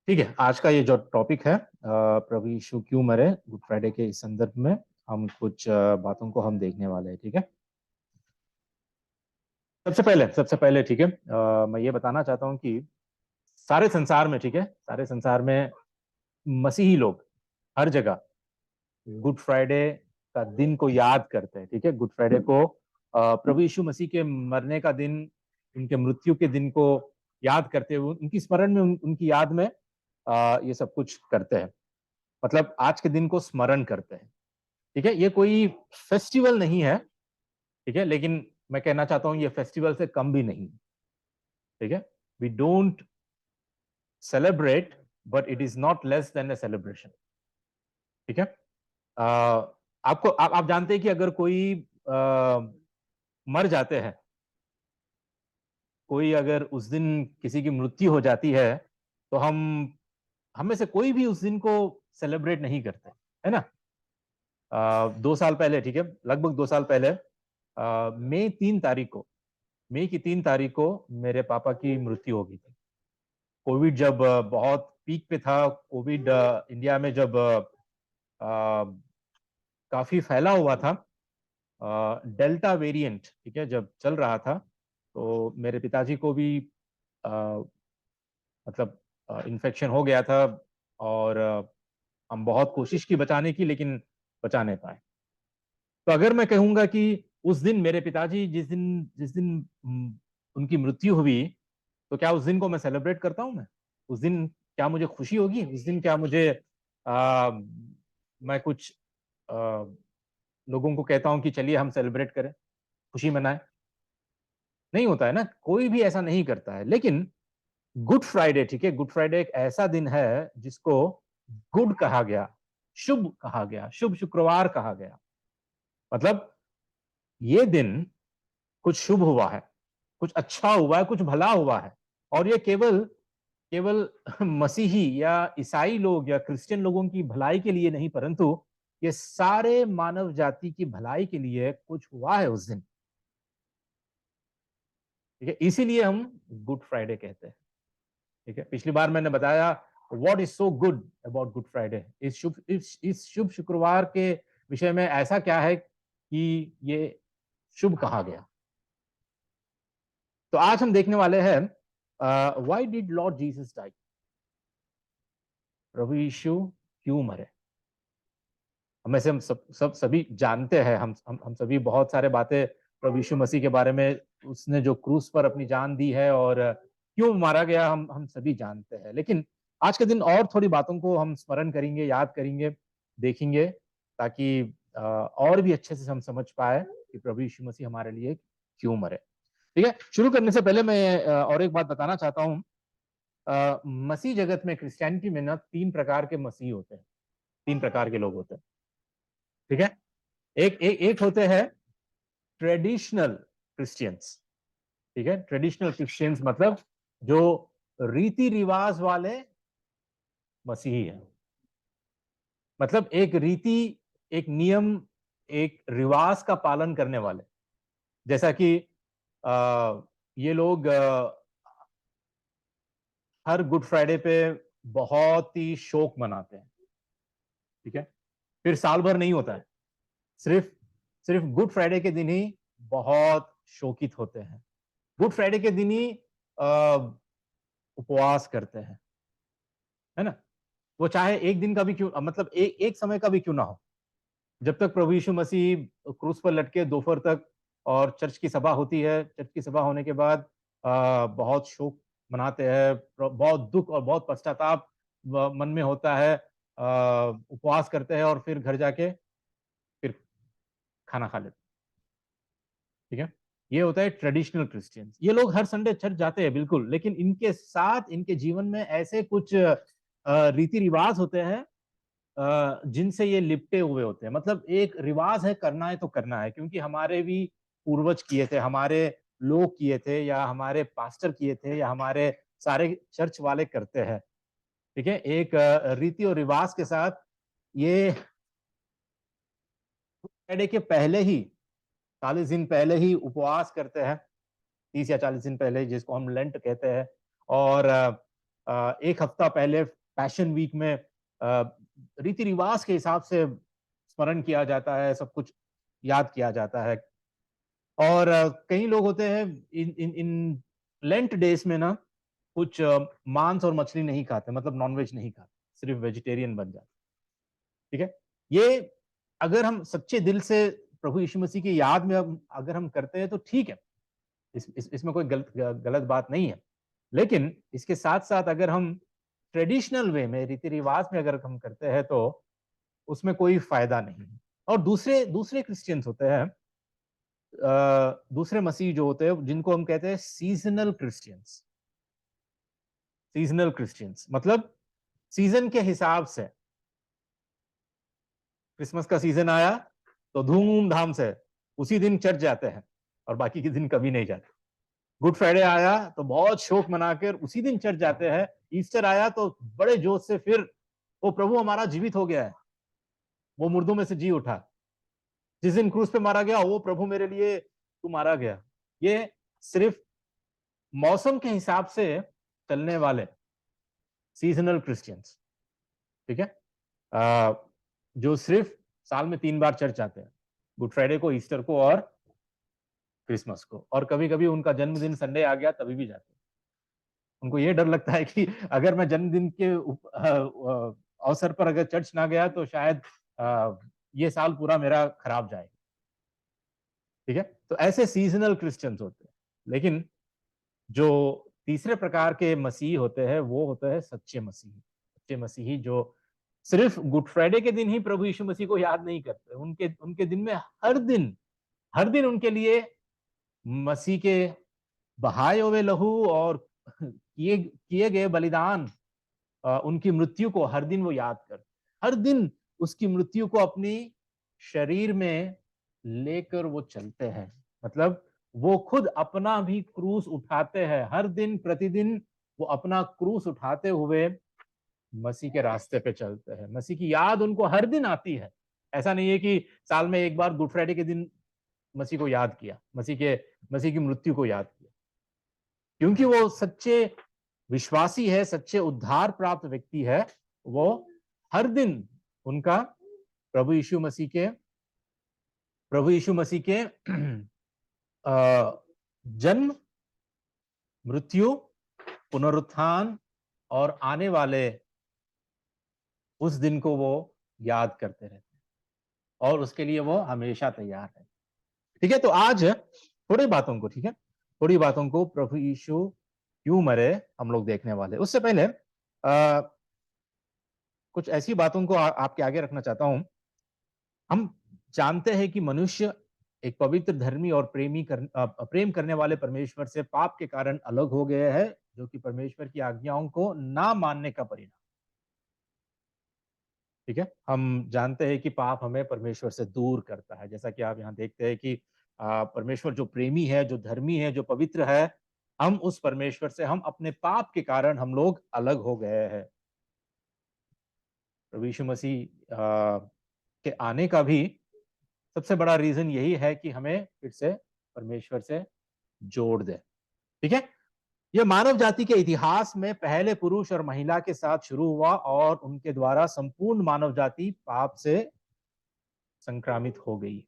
ठीक है, आज का ये जो टॉपिक है प्रभु यीशु क्यों मरे, गुड फ्राइडे के इस संदर्भ में हम कुछ बातों को हम देखने वाले हैं। ठीक है, सबसे पहले ठीक है, मैं ये बताना चाहता हूँ कि सारे संसार में, ठीक है, सारे संसार में मसीही लोग हर जगह गुड फ्राइडे का दिन को याद करते हैं। ठीक है, गुड फ्राइडे को प्रभु यीशु मसीह के मरने का दिन, उनके मृत्यु के दिन को याद करते हुए उनकी स्मरण में उनकी याद में ये सब कुछ करते हैं। मतलब आज के दिन को स्मरण करते हैं। ठीक है, ये कोई फेस्टिवल नहीं है। ठीक है, लेकिन मैं कहना चाहता हूं ये फेस्टिवल से कम भी नहीं। ठीक है, we don't celebrate but it is not less than a celebration. ठीक है, आपको आप जानते हैं कि अगर कोई मर जाते हैं, कोई अगर उस दिन किसी की मृत्यु हो जाती है, तो हम में से कोई भी उस दिन को सेलिब्रेट नहीं करते, है ना। 2 साल पहले, ठीक है, लगभग 2 साल पहले, मई की 3 तारीख को मेरे पापा की मृत्यु हो गई थी। कोविड जब बहुत पीक पे था, कोविड इंडिया में जब काफी फैला हुआ था, डेल्टा वेरिएंट, ठीक है, जब चल रहा था, तो मेरे पिताजी को भी अ, मतलब इन्फेक्शन हो गया था। और हम बहुत कोशिश की बचाने की, लेकिन बचा नहीं पाए। तो अगर मैं कहूंगा कि उस दिन मेरे पिताजी जिस दिन उनकी मृत्यु हुई, तो क्या उस दिन को मैं सेलिब्रेट करता हूं? मैं उस दिन क्या मुझे खुशी होगी? उस दिन क्या मुझे आ, मैं कुछ आ, लोगों को कहता हूं कि चलिए हम सेलिब्रेट करें, खुशी मनाएं? नहीं होता है ना, कोई भी ऐसा नहीं करता है। लेकिन गुड फ्राइडे, ठीक है, गुड फ्राइडे एक ऐसा दिन है जिसको गुड कहा गया, शुभ कहा गया, शुभ शुक्रवार कहा गया। मतलब ये दिन कुछ शुभ हुआ है, कुछ अच्छा हुआ है, कुछ भला हुआ है। और ये केवल केवल मसीही या ईसाई लोग या क्रिश्चियन लोगों की भलाई के लिए नहीं, परंतु ये सारे मानव जाति की भलाई के लिए कुछ हुआ है उस दिन। ठीक है, इसीलिए हम गुड फ्राइडे कहते हैं। ठीक है, पिछली बार मैंने बताया what is so good about good Friday. इस शुभ शुक्रवार के विषय में ऐसा क्या है कि ये शुभ कहा गया। तो आज हम देखने वाले हैं why did Lord Jesus die, प्रभु यीशु क्यों मरे। हमें से हम सभी जानते हैं, हम सभी बहुत सारे बातें प्रभु यीशु मसीह के बारे में, उसने जो क्रूस पर अपनी जान दी है और क्यों मारा गया, हम सभी जानते हैं। लेकिन आज के दिन और थोड़ी बातों को हम स्मरण करेंगे, याद करेंगे, देखेंगे, ताकि और भी अच्छे से हम समझ पाए कि प्रभु यीशु मसीह हमारे लिए क्यों मरे। ठीक है, शुरू करने से पहले मैं और एक बात बताना चाहता हूँ। मसीह जगत में, क्रिश्चियनिटी में ना 3 प्रकार के मसीह होते हैं, 3 प्रकार के लोग होते हैं। ठीक है, एक होते हैं ट्रेडिशनल क्रिश्चियंस। ठीक है, ट्रेडिशनल क्रिश्चियंस मतलब जो रीति रिवाज वाले मसीही हैं। मतलब एक रीति, एक नियम, एक रिवाज का पालन करने वाले। जैसा कि ये लोग हर गुड फ्राइडे पे बहुत ही शोक मनाते हैं। ठीक है, फिर साल भर नहीं होता है, सिर्फ सिर्फ गुड फ्राइडे के दिन ही बहुत शोकित होते हैं। गुड फ्राइडे के दिन ही उपवास करते हैं, है ना। वो चाहे एक दिन का भी क्यों, मतलब एक समय का भी क्यों ना हो, जब तक प्रभु यीशु मसीह क्रूस पर लटके दोपहर तक, और चर्च की सभा होती है, चर्च की सभा होने के बाद बहुत शोक मनाते हैं, बहुत दुख और बहुत पश्चाताप मन में होता है, उपवास करते हैं और फिर घर जाके फिर खाना खा लेते हैं। ठीक है, ये होता है ट्रेडिशनल क्रिश्चियंस। ये लोग हर संडे चर्च जाते हैं बिल्कुल, लेकिन इनके साथ इनके जीवन में ऐसे कुछ रीति रिवाज होते हैं जिनसे ये लिपटे हुए होते हैं। मतलब एक रिवाज है, करना है तो करना है, क्योंकि हमारे भी पूर्वज किए थे, हमारे लोग किए थे, या हमारे पास्टर किए थे, या हमारे सारे चर्च वाले करते हैं। ठीक है, एक रीति और रिवाज के साथ ये फ्राइडे के पहले ही, 40 दिन पहले ही उपवास करते हैं, 30 या 40 दिन पहले, जिसको हम लेंट कहते हैं। और एक हफ्ता पहले पैशन वीक में रीति रिवाज के हिसाब से स्मरण किया जाता है, सब कुछ याद किया जाता है। और कई लोग होते हैं इन इन इन लेंट डेज में ना कुछ मांस और मछली नहीं खाते, मतलब नॉनवेज नहीं खाते, सिर्फ वेजिटेरियन बन जाते। ठीक है, ये अगर हम सच्चे दिल से प्रभु यीशु मसीह की याद में अगर हम करते हैं तो ठीक है, इसमें कोई गलत बात नहीं है। लेकिन इसके साथ साथ अगर हम ट्रेडिशनल वे में, रीति रिवाज में अगर हम करते हैं तो उसमें कोई फायदा नहीं है। और दूसरे दूसरे क्रिश्चियंस होते हैं, दूसरे मसीह जो होते हैं, जिनको हम कहते हैं सीजनल क्रिश्चियंस। सीजनल क्रिश्चियंस मतलब सीजन के हिसाब से, क्रिसमस का सीजन आया तो धूमधाम से उसी दिन चर्च जाते हैं और बाकी के दिन कभी नहीं जाते। गुड फ्राइडे आया तो बहुत शोक मनाकर उसी दिन चर्च जाते हैं। ईस्टर आया तो बड़े जोश से फिर वो प्रभु हमारा जीवित हो गया है, वो मुर्दों में से जी उठा। जिस दिन क्रूस पे मारा गया वो प्रभु मेरे लिए तू मारा गया। ये सिर्फ मौसम के हिसाब से चलने वाले सीजनल क्रिश्चियंस, ठीक है, जो सिर्फ साल में 3 बार चर्च आते हैं, गुड फ्राइडे को, ईस्टर को और क्रिसमस को। और कभी कभी उनका जन्मदिन संडे आ गया तभी भी जाते हैं। उनको ये डर लगता है कि अगर मैं जन्मदिन के अवसर पर अगर चर्च ना गया तो शायद ये साल पूरा मेरा खराब जाए। ठीक है, तो ऐसे सीजनल क्रिश्चियंस होते हैं। लेकिन जो तीसरे प्रकार के मसीह होते हैं वो होते हैं सच्चे मसीही। सच्चे मसीही जो सिर्फ गुड फ्राइडे के दिन ही प्रभु यीशु मसीह को याद नहीं करते, उनके उनके दिन में हर दिन उनके लिए मसीह के बहाए हुए लहू और किए किए गए बलिदान, उनकी मृत्यु को हर दिन वो याद करते, हर दिन उसकी मृत्यु को अपनी शरीर में लेकर वो चलते हैं। मतलब वो खुद अपना भी क्रूस उठाते हैं, हर दिन प्रतिदिन वो अपना क्रूस उठाते हुए मसीह के रास्ते पे चलते हैं। मसीह की याद उनको हर दिन आती है। ऐसा नहीं है कि साल में एक बार गुड फ्राइडे के दिन मसीह को याद किया, मसीह की मृत्यु को याद किया। क्योंकि वो सच्चे विश्वासी है, सच्चे उद्धार प्राप्त व्यक्ति है, वो हर दिन उनका प्रभु यीशु मसीह के जन्म, मृत्यु, पुनरुत्थान और आने वाले उस दिन को वो याद करते रहते हैं और उसके लिए वो हमेशा तैयार है। ठीक है, तो आज ठीक है, थोड़ी बातों को प्रभु यीशु क्यों मरे हम लोग देखने वाले। उससे पहले कुछ ऐसी बातों को आपके आगे रखना चाहता हूं। हम जानते हैं कि मनुष्य एक पवित्र, धर्मी और प्रेम करने वाले परमेश्वर से पाप के कारण अलग हो गए हैं, जो कि परमेश्वर की आज्ञाओं को ना मानने का परिणाम। ठीक है, हम जानते हैं कि पाप हमें परमेश्वर से दूर करता है। जैसा कि आप यहाँ देखते हैं कि परमेश्वर जो प्रेमी है, जो धर्मी है, जो पवित्र है, हम उस परमेश्वर से, हम अपने पाप के कारण हम लोग अलग हो गए हैं। प्रभु यीशु मसीह के आने का भी सबसे बड़ा रीजन यही है कि हमें फिर से परमेश्वर से जोड़ दे। ठीक है, यह मानव जाति के इतिहास में पहले पुरुष और महिला के साथ शुरू हुआ और उनके द्वारा संपूर्ण मानव जाति पाप से संक्रामित हो गई।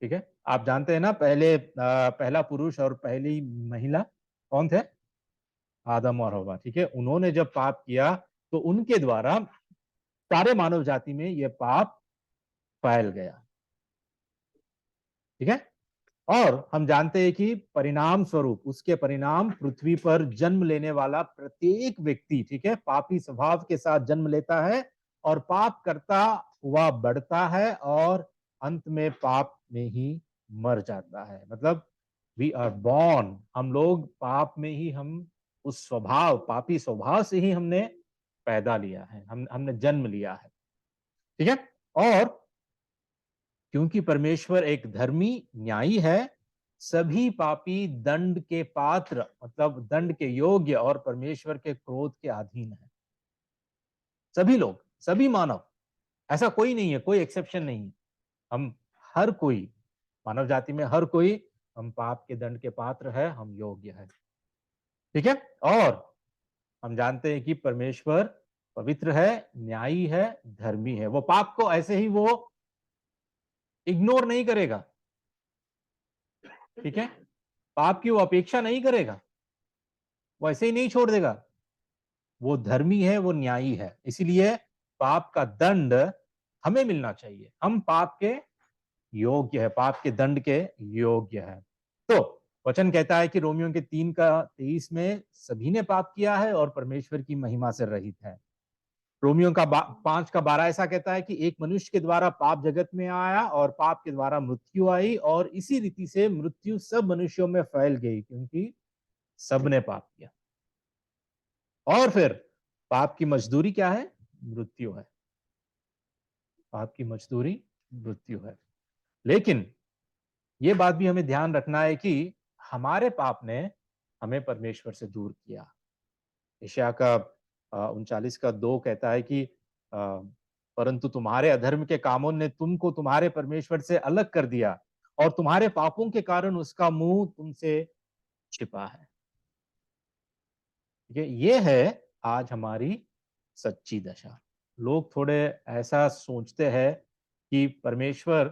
ठीक है, आप जानते हैं ना, पहला पुरुष और पहली महिला कौन थे? आदम और हवा। ठीक है, उन्होंने जब पाप किया तो उनके द्वारा सारे मानव जाति में यह पाप फैल गया। ठीक है, और हम जानते हैं कि परिणाम स्वरूप, उसके परिणाम, पृथ्वी पर जन्म लेने वाला प्रत्येक व्यक्ति, ठीक है, पापी स्वभाव के साथ जन्म लेता है और पाप करता हुआ बढ़ता है और अंत में पाप में ही मर जाता है। मतलब वी आर बॉर्न, हम लोग पाप में ही, हम उस स्वभाव, पापी स्वभाव से ही हमने पैदा लिया है, हमने जन्म लिया है। ठीक है, और क्योंकि परमेश्वर एक धर्मी न्यायी है, सभी पापी दंड के पात्र, मतलब दंड के योग्य और परमेश्वर के क्रोध के अधीन है। सभी लोग, सभी मानव, ऐसा कोई नहीं है, कोई एक्सेप्शन नहीं है। हम हर कोई, मानव जाति में हर कोई, हम पाप के दंड के पात्र है, हम योग्य है। ठीक है, और हम जानते हैं कि परमेश्वर पवित्र है, न्यायी है, धर्मी है। वो पाप को ऐसे ही वो इग्नोर नहीं करेगा, ठीक है। पाप की वो अपेक्षा नहीं करेगा, वो ऐसे ही नहीं छोड़ देगा। वो धर्मी है, वो न्यायी है, इसीलिए पाप का दंड हमें मिलना चाहिए। हम पाप के योग्य है, पाप के दंड के योग्य है। तो वचन कहता है कि रोमियो के 3:23 में सभी ने पाप किया है और परमेश्वर की महिमा से रहित है। रोमियो का 5:12 ऐसा कहता है कि एक मनुष्य के द्वारा पाप जगत में आया और पाप के द्वारा मृत्यु आई और इसी रीति से मृत्यु सब मनुष्यों में फैल गई क्योंकि सबने पाप किया। और फिर पाप की मजदूरी क्या है? मृत्यु है। पाप की मजदूरी मृत्यु है। लेकिन ये बात भी हमें ध्यान रखना है कि हमारे पाप ने हमें परमेश्वर से दूर किया। यशायाह का 39:2 कहता है कि परंतु तुम्हारे अधर्म के कामों ने तुमको तुम्हारे परमेश्वर से अलग कर दिया और तुम्हारे पापों के कारण उसका मुंह तुमसे छिपा है। ठीक है, ये है आज हमारी सच्ची दशा। लोग थोड़े ऐसा सोचते हैं कि परमेश्वर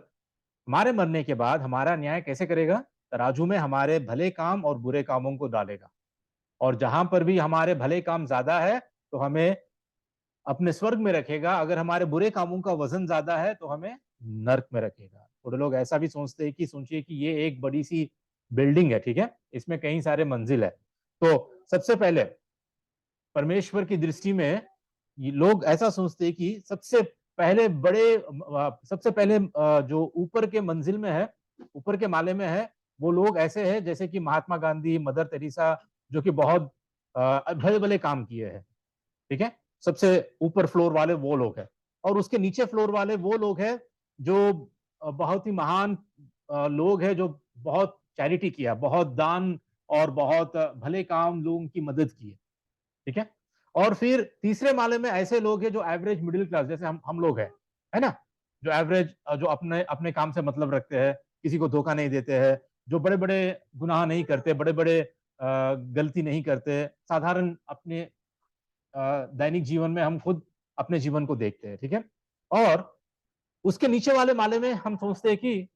हमारे मरने के बाद हमारा न्याय कैसे करेगा? तराजू में हमारे भले काम और बुरे कामों को डालेगा, और जहां पर भी हमारे भले काम ज्यादा है तो हमें अपने स्वर्ग में रखेगा, अगर हमारे बुरे कामों का वजन ज्यादा है तो हमें नर्क में रखेगा। थोड़े लोग ऐसा भी सोचते हैं कि सोचिए कि ये एक बड़ी सी बिल्डिंग है, ठीक है, इसमें कई सारे मंजिल है। तो सबसे पहले परमेश्वर की दृष्टि में ये लोग ऐसा सोचते हैं कि सबसे पहले जो ऊपर के मंजिल में है, ऊपर के माले में है, वो लोग ऐसे हैं जैसे कि महात्मा गांधी, मदर तेरेसा, जो कि बहुत भले भले काम किए हैं, ठीक है। सबसे ऊपर फ्लोर वाले वो लोग हैं, और उसके नीचे फ्लोर वाले वो लोग हैं जो बहुत ही महान लोग हैं, जो बहुत चैरिटी किया, बहुत दान और बहुत भले काम, लोगों की मदद की है, ठीक है। और फिर तीसरे माले में ऐसे लोग हैं जो एवरेज मिडिल क्लास, जैसे हम लोग हैं, है ना, जो एवरेज, जो अपने अपने काम से मतलब रखते हैं, किसी को धोखा नहीं देते हैं, जो बड़े बड़े गुनाह नहीं करते, बड़े बड़े गलती नहीं करते, साधारण अपने दैनिक जीवन में हम खुद अपने जीवन को देखते हैं, ठीक है। और उसके नीचे वाले माले में हम सोचते हैं कि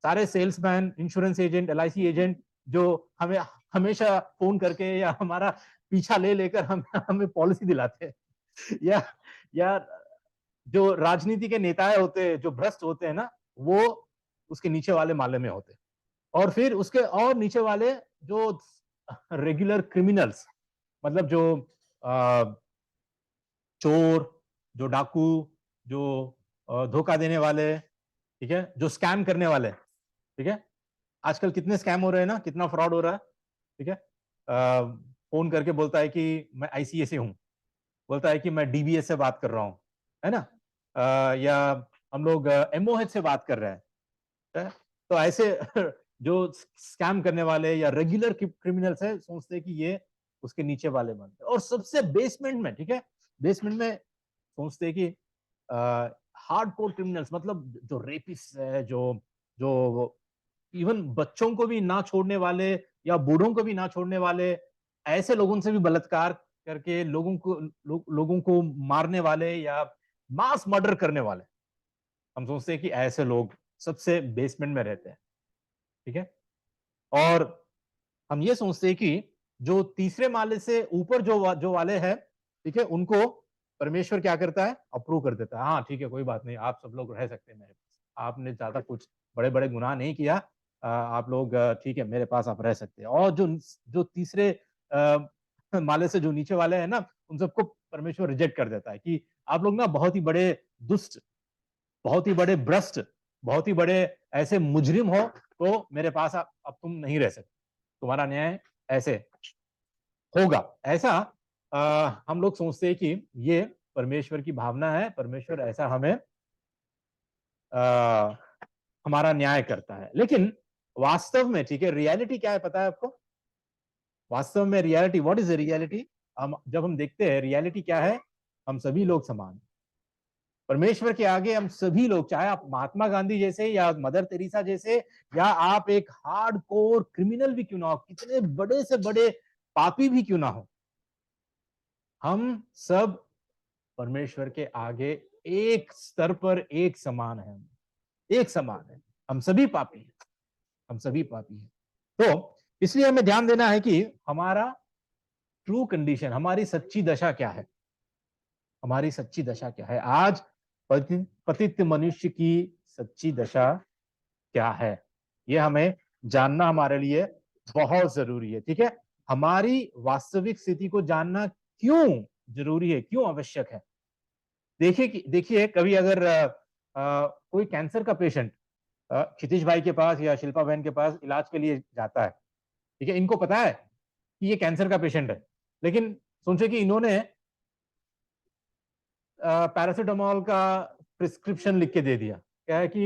सारे salesman, insurance agent, LIC agent, जो हमें हमेशा फोन करके या हमारा पीछा ले लेकर हमें पॉलिसी दिलाते हैं, या जो राजनीति के नेता होते हैं जो भ्रष्ट होते हैं ना, वो उसके नीचे वाले माले में होते हैं। और फिर उसके और नीचे वाले जो रेगुलर क्रिमिनल्स, मतलब जो चोर, जो डाकू, जो धोखा देने वाले, ठीक है, जो स्कैम करने वाले, ठीक है। आजकल कितने स्कैम हो रहे हैं ना, कितना फ्रॉड हो रहा है, ठीक है। फोन करके बोलता है कि मैं आईसीए से हूँ, बोलता है कि मैं डीबीएस से बात कर रहा हूँ, है ना। या हम लोग एमओएच से बात कर रहे हैं, है? तो ऐसे जो स्कैम करने वाले या रेगुलर क्रिमिनल्स है, सोचते हैं कि ये उसके नीचे वाले बनते हैं। और सबसे बेसमेंट में, ठीक है, बेसमेंट में सोचते हैं कि हार्ड कोर क्रिमिनल्स, मतलब जो रेपिस्ट है, जो जो इवन बच्चों को भी ना छोड़ने वाले या बूढ़ों को भी ना छोड़ने वाले, ऐसे लोगों से भी बलात्कार करके लोगों को मारने वाले या मास मर्डर करने वाले, हम सोचते हैं कि ऐसे लोग सबसे बेसमेंट में रहते हैं, ठीक है। और हम ये सोचते हैं कि जो तीसरे माले से ऊपर जो वाले हैं, ठीक है, उनको परमेश्वर क्या करता है? अप्रूव कर देता है। हाँ ठीक है, कोई बात नहीं, आप सब लोग रह सकते हैं मेरे पास, आपने ज्यादा कुछ बड़े बड़े गुनाह नहीं किया, आप लोग ठीक है, मेरे पास आप रह सकते हैं। और जो जो तीसरे माले से जो नीचे वाले हैं ना, उन सबको परमेश्वर रिजेक्ट कर देता है कि आप लोग ना बहुत ही बड़े दुष्ट, बहुत ही बड़े भ्रष्ट, बहुत ही बड़े ऐसे मुजरिम हो, तो मेरे पास अब तुम नहीं रह सकते, तुम्हारा न्याय ऐसे होगा। ऐसा हम लोग सोचते हैं कि ये परमेश्वर की भावना है, परमेश्वर ऐसा हमें आ, हमारा न्याय करता है। लेकिन वास्तव में, ठीक है, रियलिटी क्या है पता है आपको? वास्तव में reality, what is the reality? हम जब हम देखते हैं रियलिटी क्या है, हम सभी लोग समान हैं परमेश्वर के आगे। हम सभी लोग, चाहे आप महात्मा गांधी जैसे या मदर तेरेसा जैसे, या आप एक हार्ड कोर क्रिमिनल भी क्यों ना हो, कितने बड़े से बड़े पापी भी क्यों ना हो, हम सब परमेश्वर के आगे एक स्तर पर एक समान है, एक समान है। हम सभी पापी हैं, हम सभी पापी हैं। तो इसलिए हमें ध्यान देना है कि हमारा ट्रू कंडीशन, हमारी सच्ची दशा क्या है, हमारी सच्ची दशा क्या है। आज पतित मनुष्य की सच्ची दशा क्या है, ये हमें जानना हमारे लिए बहुत जरूरी है। ठीक है, हमारी वास्तविक स्थिति को जानना क्यों जरूरी है, क्यों आवश्यक है। देखिए कभी अगर कोई कैंसर का पेशेंट क्षितिज भाई के पास या शिल्पा बहन के पास इलाज के लिए जाता है, ठीक है, इनको पता है कि ये कैंसर का पेशेंट है, लेकिन सोचे कि इन्होंने पैरासीटामोल का प्रिस्क्रिप्शन लिख के दे दिया, क्या है कि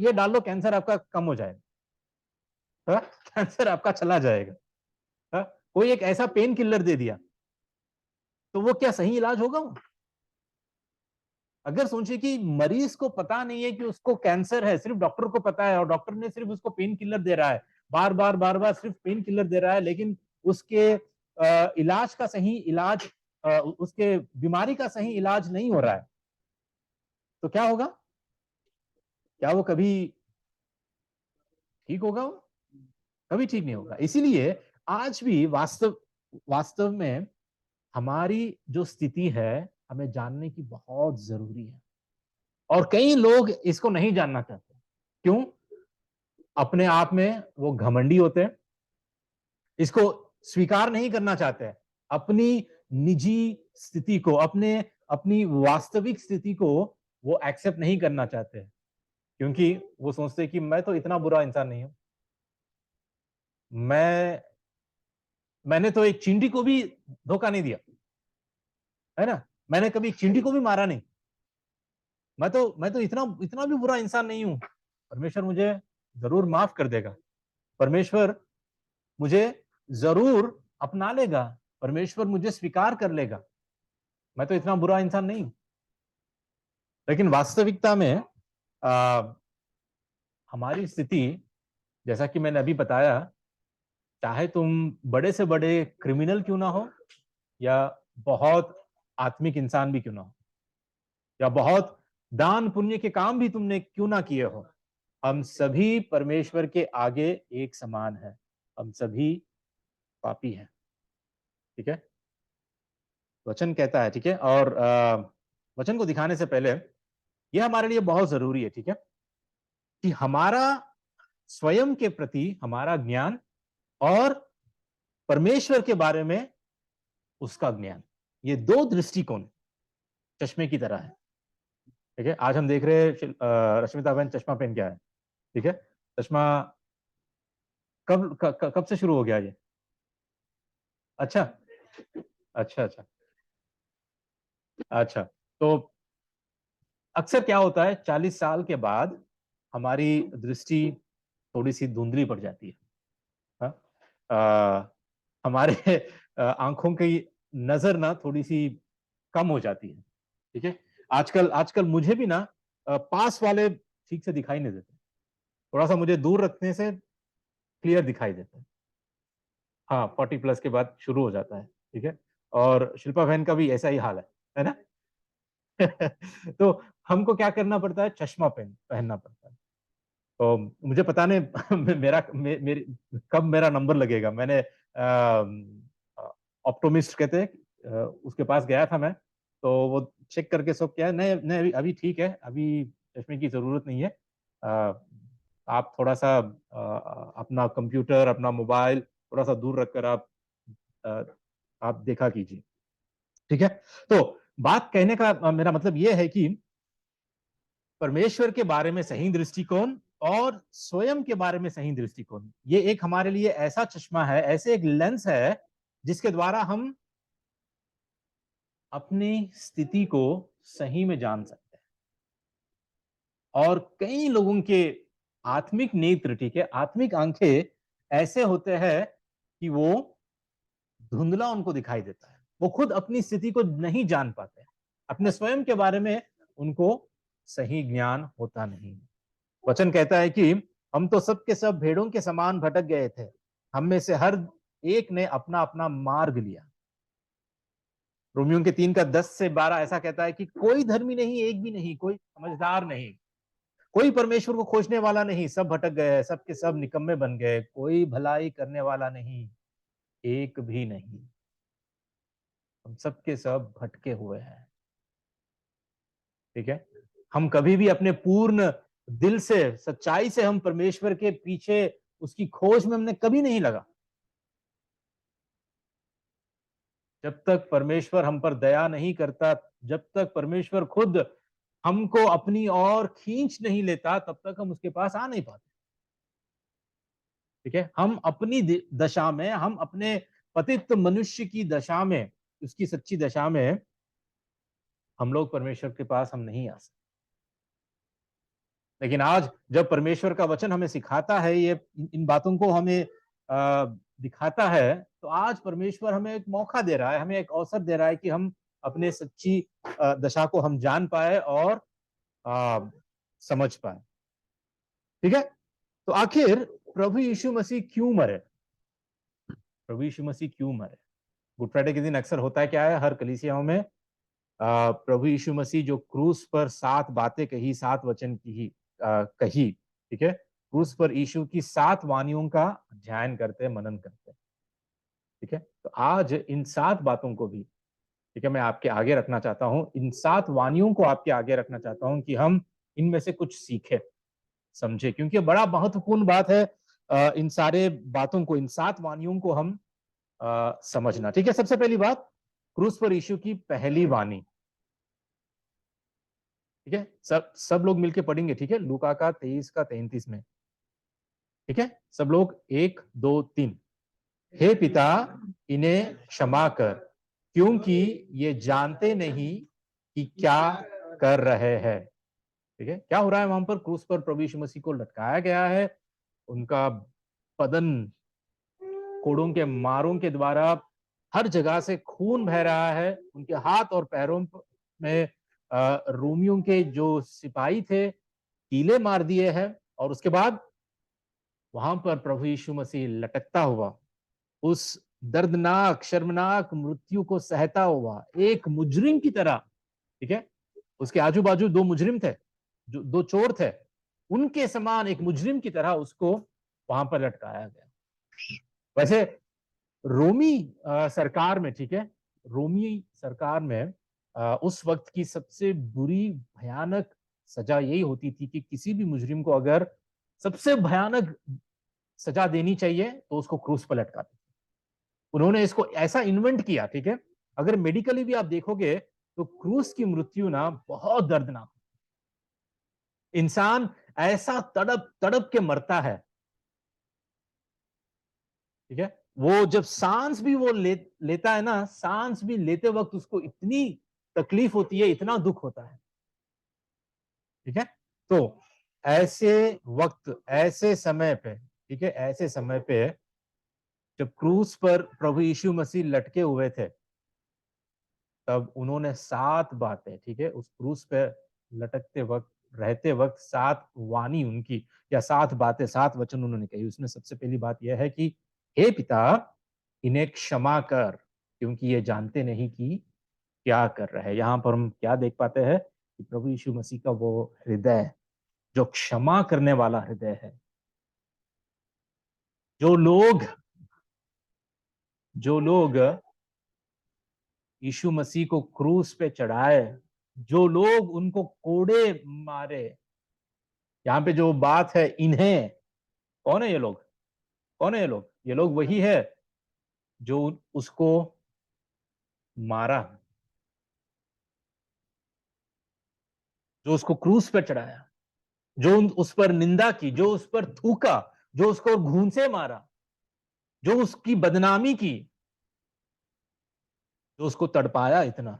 ये डाल लो, कैंसर आपका कम हो जाएगा, कैंसर आपका चला जाएगा। कोई एक ऐसा पेन किलर दे दिया, तो वो क्या सही इलाज होगा वो? अगर सोचे कि मरीज को पता नहीं है कि उसको कैंसर है, सिर्फ डॉक्टर को पता है, और डॉक्टर ने सिर्फ उसको पेन किलर दे रहा है, बार बार सिर्फ पेन किलर दे रहा है, लेकिन उसके इलाज का सही इलाज, उसके बीमारी का सही इलाज नहीं हो रहा है, तो क्या होगा? क्या वो कभी ठीक होगा? वो कभी ठीक नहीं होगा। इसीलिए आज भी वास्तव वास्तव में हमारी जो स्थिति है, हमें जानने की बहुत जरूरी है। और कई लोग इसको नहीं जानना चाहते। क्यों? अपने आप में वो घमंडी होते हैं, इसको स्वीकार नहीं करना चाहते हैं, अपनी निजी स्थिति को, अपने अपनी वास्तविक स्थिति को वो एक्सेप्ट नहीं करना चाहते हैं, क्योंकि वो सोचते हैं कि मैं तो इतना बुरा इंसान नहीं हूं, मैंने तो एक चींटी को भी धोखा नहीं दिया, है ना, मैंने कभी चींटी को भी मारा नहीं, मैं तो इतना इतना भी बुरा इंसान नहीं हूं, परमेश्वर मुझे जरूर माफ कर देगा, परमेश्वर मुझे जरूर अपना लेगा, परमेश्वर मुझे स्वीकार कर लेगा, मैं तो इतना बुरा इंसान नहीं हूं। लेकिन वास्तविकता में आ, हमारी स्थिति, जैसा कि मैंने अभी बताया, चाहे तुम बड़े से बड़े क्रिमिनल क्यों ना हो, या बहुत आत्मिक इंसान भी क्यों ना हो, या बहुत दान पुण्य के काम भी तुमने क्यों ना किए हो, हम सभी परमेश्वर के आगे एक समान है, हम सभी पापी हैं। ठीक है, वचन कहता है, ठीक है, और वचन को दिखाने से पहले यह हमारे लिए बहुत जरूरी है, ठीक है, कि हमारा स्वयं के प्रति हमारा ज्ञान और परमेश्वर के बारे में उसका ज्ञान, ये दो दृष्टिकोण चश्मे की तरह है। ठीक है, आज हम देख रहे हैं रश्मिता बहन चश्मा पहन के आए, ठीक है, चश्मा कब से शुरू हो गया ये? अच्छा, अच्छा, अच्छा, अच्छा। तो अक्सर क्या होता है, 40 साल के बाद हमारी दृष्टि थोड़ी सी धुंधली पड़ जाती है। हाँ? हमारे आंखों की नजर ना थोड़ी सी कम हो जाती है। ठीक है, आजकल आजकल मुझे भी ना पास वाले ठीक से दिखाई नहीं देते, थोड़ा सा मुझे दूर रखने से क्लियर दिखाई देता है। हाँ, 40+ के बाद शुरू हो जाता है। ठीक है, और शिल्पा बहन का भी ऐसा ही हाल है ना? तो हमको क्या करना पड़ता है, चश्मा पहनना पड़ता है। तो मुझे पता नहीं मेरी कब मेरा नंबर लगेगा। मैंने ऑप्टोमिस्ट कहते हैं, उसके पास गया था मैं, तो वो चेक करके सब क्या है, नहीं नहीं अभी अभी ठीक है, अभी चश्मे की जरूरत नहीं है। आप थोड़ा सा अपना कंप्यूटर, अपना मोबाइल थोड़ा सा दूर रखकर अ, आप देखा कीजिए। ठीक है, तो बात कहने का मेरा मतलब यह है कि परमेश्वर के बारे में सही दृष्टिकोण और स्वयं के बारे में सही दृष्टिकोण, ये एक हमारे लिए ऐसा चश्मा है, ऐसे एक लेंस है, जिसके द्वारा हम अपनी स्थिति को सही में जान सकते हैं। और कई लोगों के आत्मिक नेत्र, ठीक है, आत्मिक आंखें ऐसे होते हैं कि वो धुंधला उनको दिखाई देता है, वो खुद अपनी स्थिति को नहीं जान पाते, अपने स्वयं के बारे में उनको सही ज्ञान होता नहीं। वचन कहता है कि हम तो सब के सब भेड़ों के समान भटक गए थे, हम में से हर एक ने अपना अपना मार्ग लिया। रोमियो के 3:10 से 12 ऐसा कहता है कि कोई धर्मी नहीं, एक भी नहीं, कोई समझदार नहीं, कोई परमेश्वर को खोजने वाला नहीं, सब भटक गए, सब के सब निकम्मे बन गए, कोई भलाई करने वाला नहीं, एक भी नहीं। हम सब के सब भटके हुए हैं। ठीक है, हम कभी भी अपने पूर्ण दिल से, सच्चाई से हम परमेश्वर के पीछे उसकी खोज में हमने कभी नहीं लगा। जब तक परमेश्वर हम पर दया नहीं करता, जब तक परमेश्वर खुद हमको अपनी ओर खींच नहीं लेता, तब तक हम उसके पास आ नहीं पाते। ठीक है, हम अपनी दशा में, हम अपने पतित मनुष्य की दशा में, उसकी सच्ची दशा में हम लोग परमेश्वर के पास हम नहीं आ सकते। लेकिन आज जब परमेश्वर का वचन हमें सिखाता है, ये इन बातों को हमें दिखाता है, तो आज परमेश्वर हमें एक मौका दे रहा है, हमें एक अवसर दे रहा है कि हम अपने सच्ची दशा को हम जान पाए और समझ पाए। ठीक है, तो आखिर प्रभु यीशु मसीह क्यों मरे? प्रभु यीशु मसीह क्यों मरे? गुड फ्राइडे के दिन अक्सर होता है क्या है, हर कलीसियाओं में प्रभु यीशु मसीह जो क्रूस पर 7 बातें कही, 7 वचन कही, ठीक है, क्रूस पर यीशु की 7 वाणियों का अध्ययन करते, मनन करते। ठीक है, तो आज इन 7 बातों को भी, ठीक है, मैं आपके आगे रखना चाहता हूं, इन 7 वाणियों को आपके आगे रखना चाहता हूं कि हम इनमें से कुछ सीखे, समझे, क्योंकि बड़ा महत्वपूर्ण बात है इन सारे बातों को, इन 7 वाणियों को हम समझना। ठीक है, सबसे पहली बात, क्रूस पर यीशु की पहली वाणी। ठीक है, सब लोग मिलके पढ़ेंगे। ठीक है, लूका का 23 का 33 में। ठीक है, सब लोग 1 2 3। हे पिता, इन्हें क्षमा कर, क्योंकि ये जानते नहीं कि क्या कर रहे हैं। ठीक है, क्या हो रहा है वहां पर? क्रूस पर प्रभु यीशु मसीह को लटकाया गया है, उनका बदन कोड़ों के मारों के द्वारा हर जगह से खून बह रहा है, उनके हाथ और पैरों में रोमियों के जो सिपाही थे कीले मार दिए हैं, और उसके बाद वहां पर प्रभु यीशु मसीह लटकता हुआ उस दर्दनाक शर्मनाक मृत्यु को सहता हुआ एक मुजरिम की तरह। ठीक है, उसके आजू बाजू 2 मुजरिम थे, जो 2 चोर थे, उनके समान एक मुजरिम की तरह उसको वहां पर लटकाया गया। वैसे रोमी सरकार में, ठीक है, रोमी सरकार में उस वक्त की सबसे बुरी भयानक सजा यही होती थी कि किसी भी मुजरिम को अगर सबसे भयानक सजा देनी चाहिए तो उसको क्रूस पर लटकाते थे। उन्होंने इसको ऐसा इन्वेंट किया। ठीक है, अगर मेडिकली भी आप देखोगे तो क्रूस की मृत्यु ना बहुत दर्दनाक, इंसान ऐसा तड़प तड़प के मरता है। ठीक है, वो जब सांस भी वो लेता है ना, सांस भी लेते वक्त उसको इतनी तकलीफ होती है, इतना दुख होता है। ठीक है, तो ऐसे वक्त, ऐसे समय पे, ठीक है, ऐसे समय पे जब क्रूस पर प्रभु यीशु मसीह लटके हुए थे, तब उन्होंने 7 बातें, ठीक है, उस क्रूस पे लटकते वक्त, रहते वक्त 7 वाणी उनकी, या 7 बातें, 7 वचन उन्होंने कही। उसमें सबसे पहली बात यह है कि हे पिता, इन्हें क्षमा कर, क्योंकि ये जानते नहीं कि क्या कर रहे हैं। यहां पर हम क्या देख पाते हैं कि प्रभु यीशु मसीह का वो हृदय जो क्षमा करने वाला हृदय है। जो लोग जो लोग यीशु मसीह को क्रूस पे चढ़ाए, जो लोग उनको कोड़े मारे, यहाँ पे जो बात है इन्हें, कौन है ये लोग? कौन है ये लोग? ये लोग वही है जो उसको मारा, जो उसको क्रूस पे चढ़ाया, जो उस पर निंदा की, जो उस पर थूका, जो उसको घून से मारा, जो उसकी बदनामी की, जो उसको तड़पाया इतना।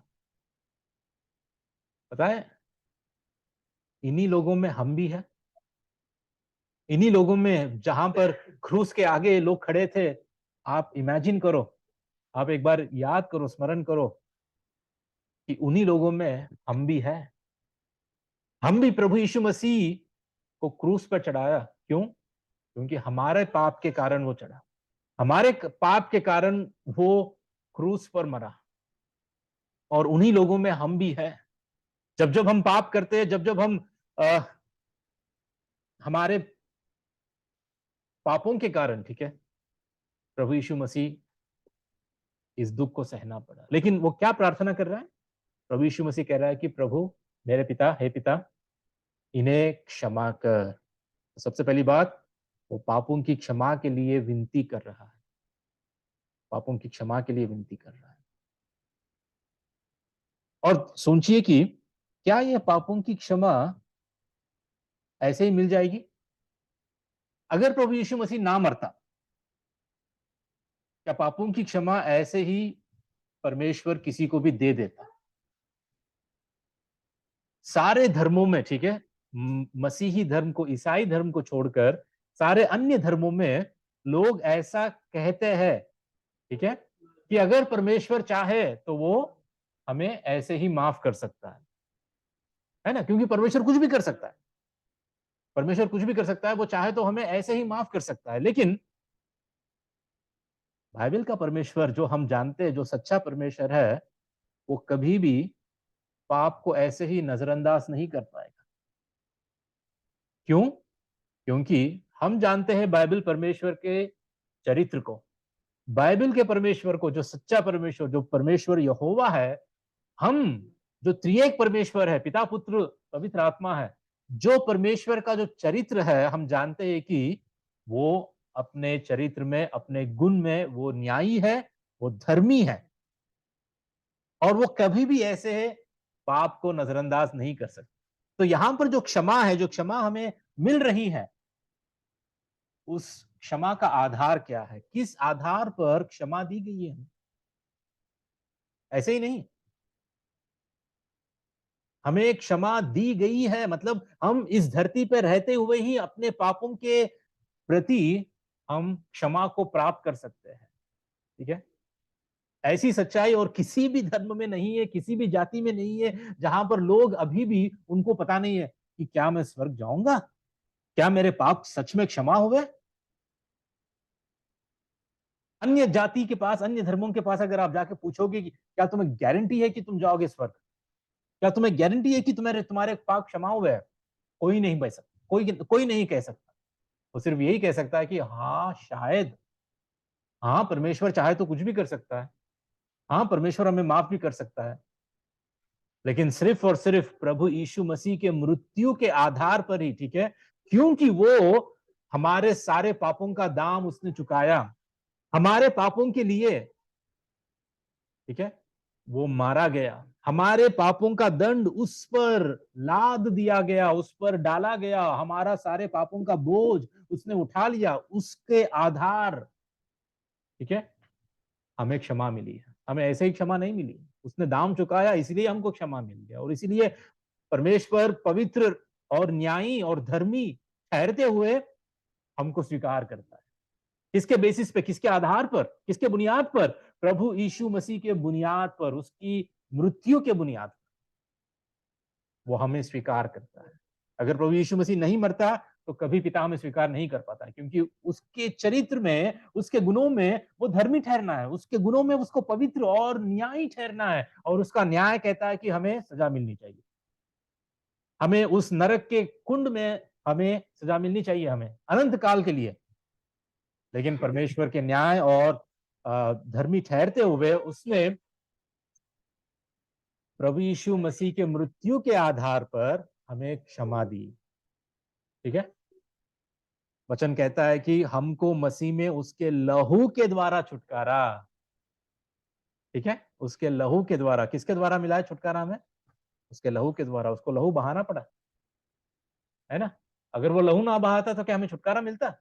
पता है, इन्हीं लोगों में हम भी हैं। इन्हीं लोगों में जहां पर क्रूस के आगे लोग खड़े थे, आप इमेजिन करो, आप एक बार याद करो, स्मरण करो कि उन्हीं लोगों में हम भी हैं। हम भी प्रभु यीशु मसीह को क्रूस पर चढ़ाया। क्यों? क्योंकि हमारे पाप के कारण वो चढ़ा, हमारे पाप के कारण वो क्रूस पर मरा। और उन्हीं लोगों में हम भी हैं। जब जब हम पाप करते हैं, जब जब हम हमारे पापों के कारण, ठीक है, प्रभु यीशु मसीह इस दुख को सहना पड़ा। लेकिन वो क्या प्रार्थना कर रहा है? प्रभु यीशु मसीह कह रहा है कि प्रभु, मेरे पिता, हे पिता, इन्हें क्षमा कर। तो सबसे पहली बात, वो पापों की क्षमा के लिए विनती कर रहा है। पापों की क्षमा के लिए विनती कर रहा है। और सोचिए कि क्या यह पापों की क्षमा ऐसे ही मिल जाएगी? अगर प्रभु यीशु मसीह ना मरता, क्या पापों की क्षमा ऐसे ही परमेश्वर किसी को भी दे देता? सारे धर्मों में, ठीक है, मसीही धर्म को, ईसाई धर्म को छोड़कर सारे अन्य धर्मों में लोग ऐसा कहते हैं, ठीक है, कि अगर परमेश्वर चाहे तो वो हमें ऐसे ही माफ कर सकता है ना? क्योंकि परमेश्वर कुछ भी कर सकता है। परमेश्वर कुछ भी कर सकता है, वो चाहे तो हमें ऐसे ही माफ कर सकता है। लेकिन बाइबल का परमेश्वर जो हम जानते हैं, जो सच्चा परमेश्वर है, वो कभी भी पाप को ऐसे ही नजरअंदाज नहीं कर पाएगा। क्यों? क्योंकि हम जानते हैं बाइबल परमेश्वर के चरित्र को, बाइबल के परमेश्वर को, जो सच्चा परमेश्वर, जो परमेश्वर यहोवा है। हम जो त्रिएक परमेश्वर है, पिता, पुत्र, पवित्र आत्मा है, जो परमेश्वर का जो चरित्र है, हम जानते हैं कि वो अपने चरित्र में, अपने गुण में वो न्यायी है, वो धर्मी है, और वो कभी भी ऐसे पाप को नजरअंदाज नहीं कर सकते। तो यहां पर जो क्षमा है, जो क्षमा हमें मिल रही है, उस क्षमा का आधार क्या है? किस आधार पर क्षमा दी गई है? ऐसे ही नहीं, हमें क्षमा दी गई है, मतलब हम इस धरती पर रहते हुए ही अपने पापों के प्रति हम क्षमा को प्राप्त कर सकते हैं। ठीक है, ऐसी सच्चाई और किसी भी धर्म में नहीं है, किसी भी जाति में नहीं है, जहां पर लोग अभी भी, उनको पता नहीं है कि क्या मैं स्वर्ग जाऊंगा, क्या मेरे पाप सच में क्षमा हुए। अन्य जाति के पास, अन्य धर्मों के पास अगर आप जाके पूछोगे कि क्या तुम्हें गारंटी है कि तुम जाओगे स्वर्ग, क्या तुम्हें गारंटी है कि तुम्हारे तुम्हारे पाप क्षमा हुए हैं, कोई नहीं बह सकता, कोई नहीं कह सकता। वो सिर्फ यही कह सकता है कि हाँ शायद, हाँ परमेश्वर चाहे तो कुछ भी कर सकता है, हाँ परमेश्वर हमें माफ भी कर सकता है। लेकिन सिर्फ और सिर्फ प्रभु यीशु मसीह के मृत्यु के आधार पर ही, ठीक है, क्योंकि वो हमारे सारे पापों का दाम उसने चुकाया, हमारे पापों के लिए, ठीक है, वो मारा गया, हमारे पापों का दंड उस पर लाद दिया गया, उस पर डाला गया, हमारा सारे पापों का बोझ उसने उठा लिया, उसके आधार, ठीक है, हमें क्षमा मिली है। हमें ऐसे ही क्षमा नहीं मिली, उसने दाम चुकाया, इसलिए हमको क्षमा मिल गया। और इसीलिए परमेश्वर पवित्र और न्यायी और धर्मी ठहरते हुए हमको स्वीकार करता है। किसके बेसिस पे, किसके आधार पर, किसके बुनियाद पर? प्रभु यीशु मसीह के बुनियाद पर, उसकी मृत्यु के बुनियाद पर वो हमें स्वीकार करता है। अगर प्रभु यीशु मसीह नहीं मरता तो कभी पिता हमें स्वीकार नहीं कर पाता, क्योंकि उसके चरित्र में, उसके गुणों में वो धर्मी ठहरना है, उसके गुणों में उसको पवित्र और न्यायी ठहरना है, और उसका न्याय कहता है कि हमें सजा मिलनी चाहिए, हमें उस नरक के कुंड में हमें सजा मिलनी चाहिए, हमें अनंत काल के लिए। लेकिन परमेश्वर के न्याय और धर्मी ठहरते हुए उसने प्रभु यीशु मसीह के मृत्यु के आधार पर हमें क्षमा दी। ठीक है, वचन कहता है कि हमको मसीह में उसके लहू के द्वारा छुटकारा, ठीक है, उसके लहू के द्वारा, किसके द्वारा मिला है छुटकारा हमें? उसके लहू के द्वारा। उसको लहू बहाना पड़ा, है ना? अगर वो लहू ना बहाता तो क्या हमें छुटकारा मिलता?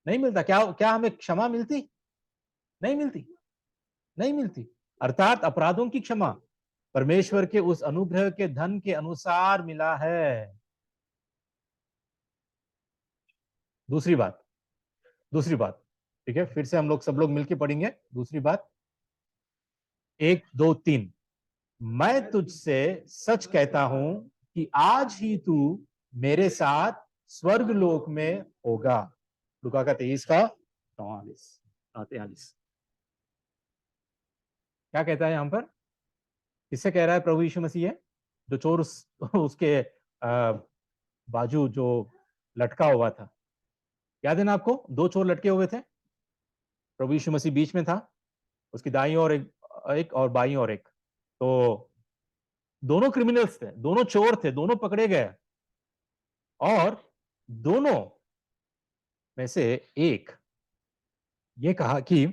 नहीं मिलता। क्या क्या हमें क्षमा मिलती? नहीं मिलती, नहीं मिलती। अर्थात अपराधों की क्षमा परमेश्वर के उस अनुग्रह के धन के अनुसार मिला है। दूसरी बात, दूसरी बात, ठीक है, फिर से हम लोग सब लोग मिलकर पढ़ेंगे। दूसरी बात, 1 2 3, मैं तुझसे सच कहता हूं कि आज ही तू मेरे साथ स्वर्ग लोक में होगा। लुका का 23 का 44 43। क्या कहता है यहां पर? किससे कह रहा है प्रभु यीशु मसीह है? जो चोर उसके बाजू जो लटका हुआ था, याद है ना आपको? दो चोर लटके हुए थे, प्रभु यीशु मसीह बीच में था, उसकी दाईं ओर एक और बाईं ओर एक। तो दोनों क्रिमिनल्स थे, दोनों चोर थे, दोनों पकड़े गए, और दोनों में से एक ये कहा कि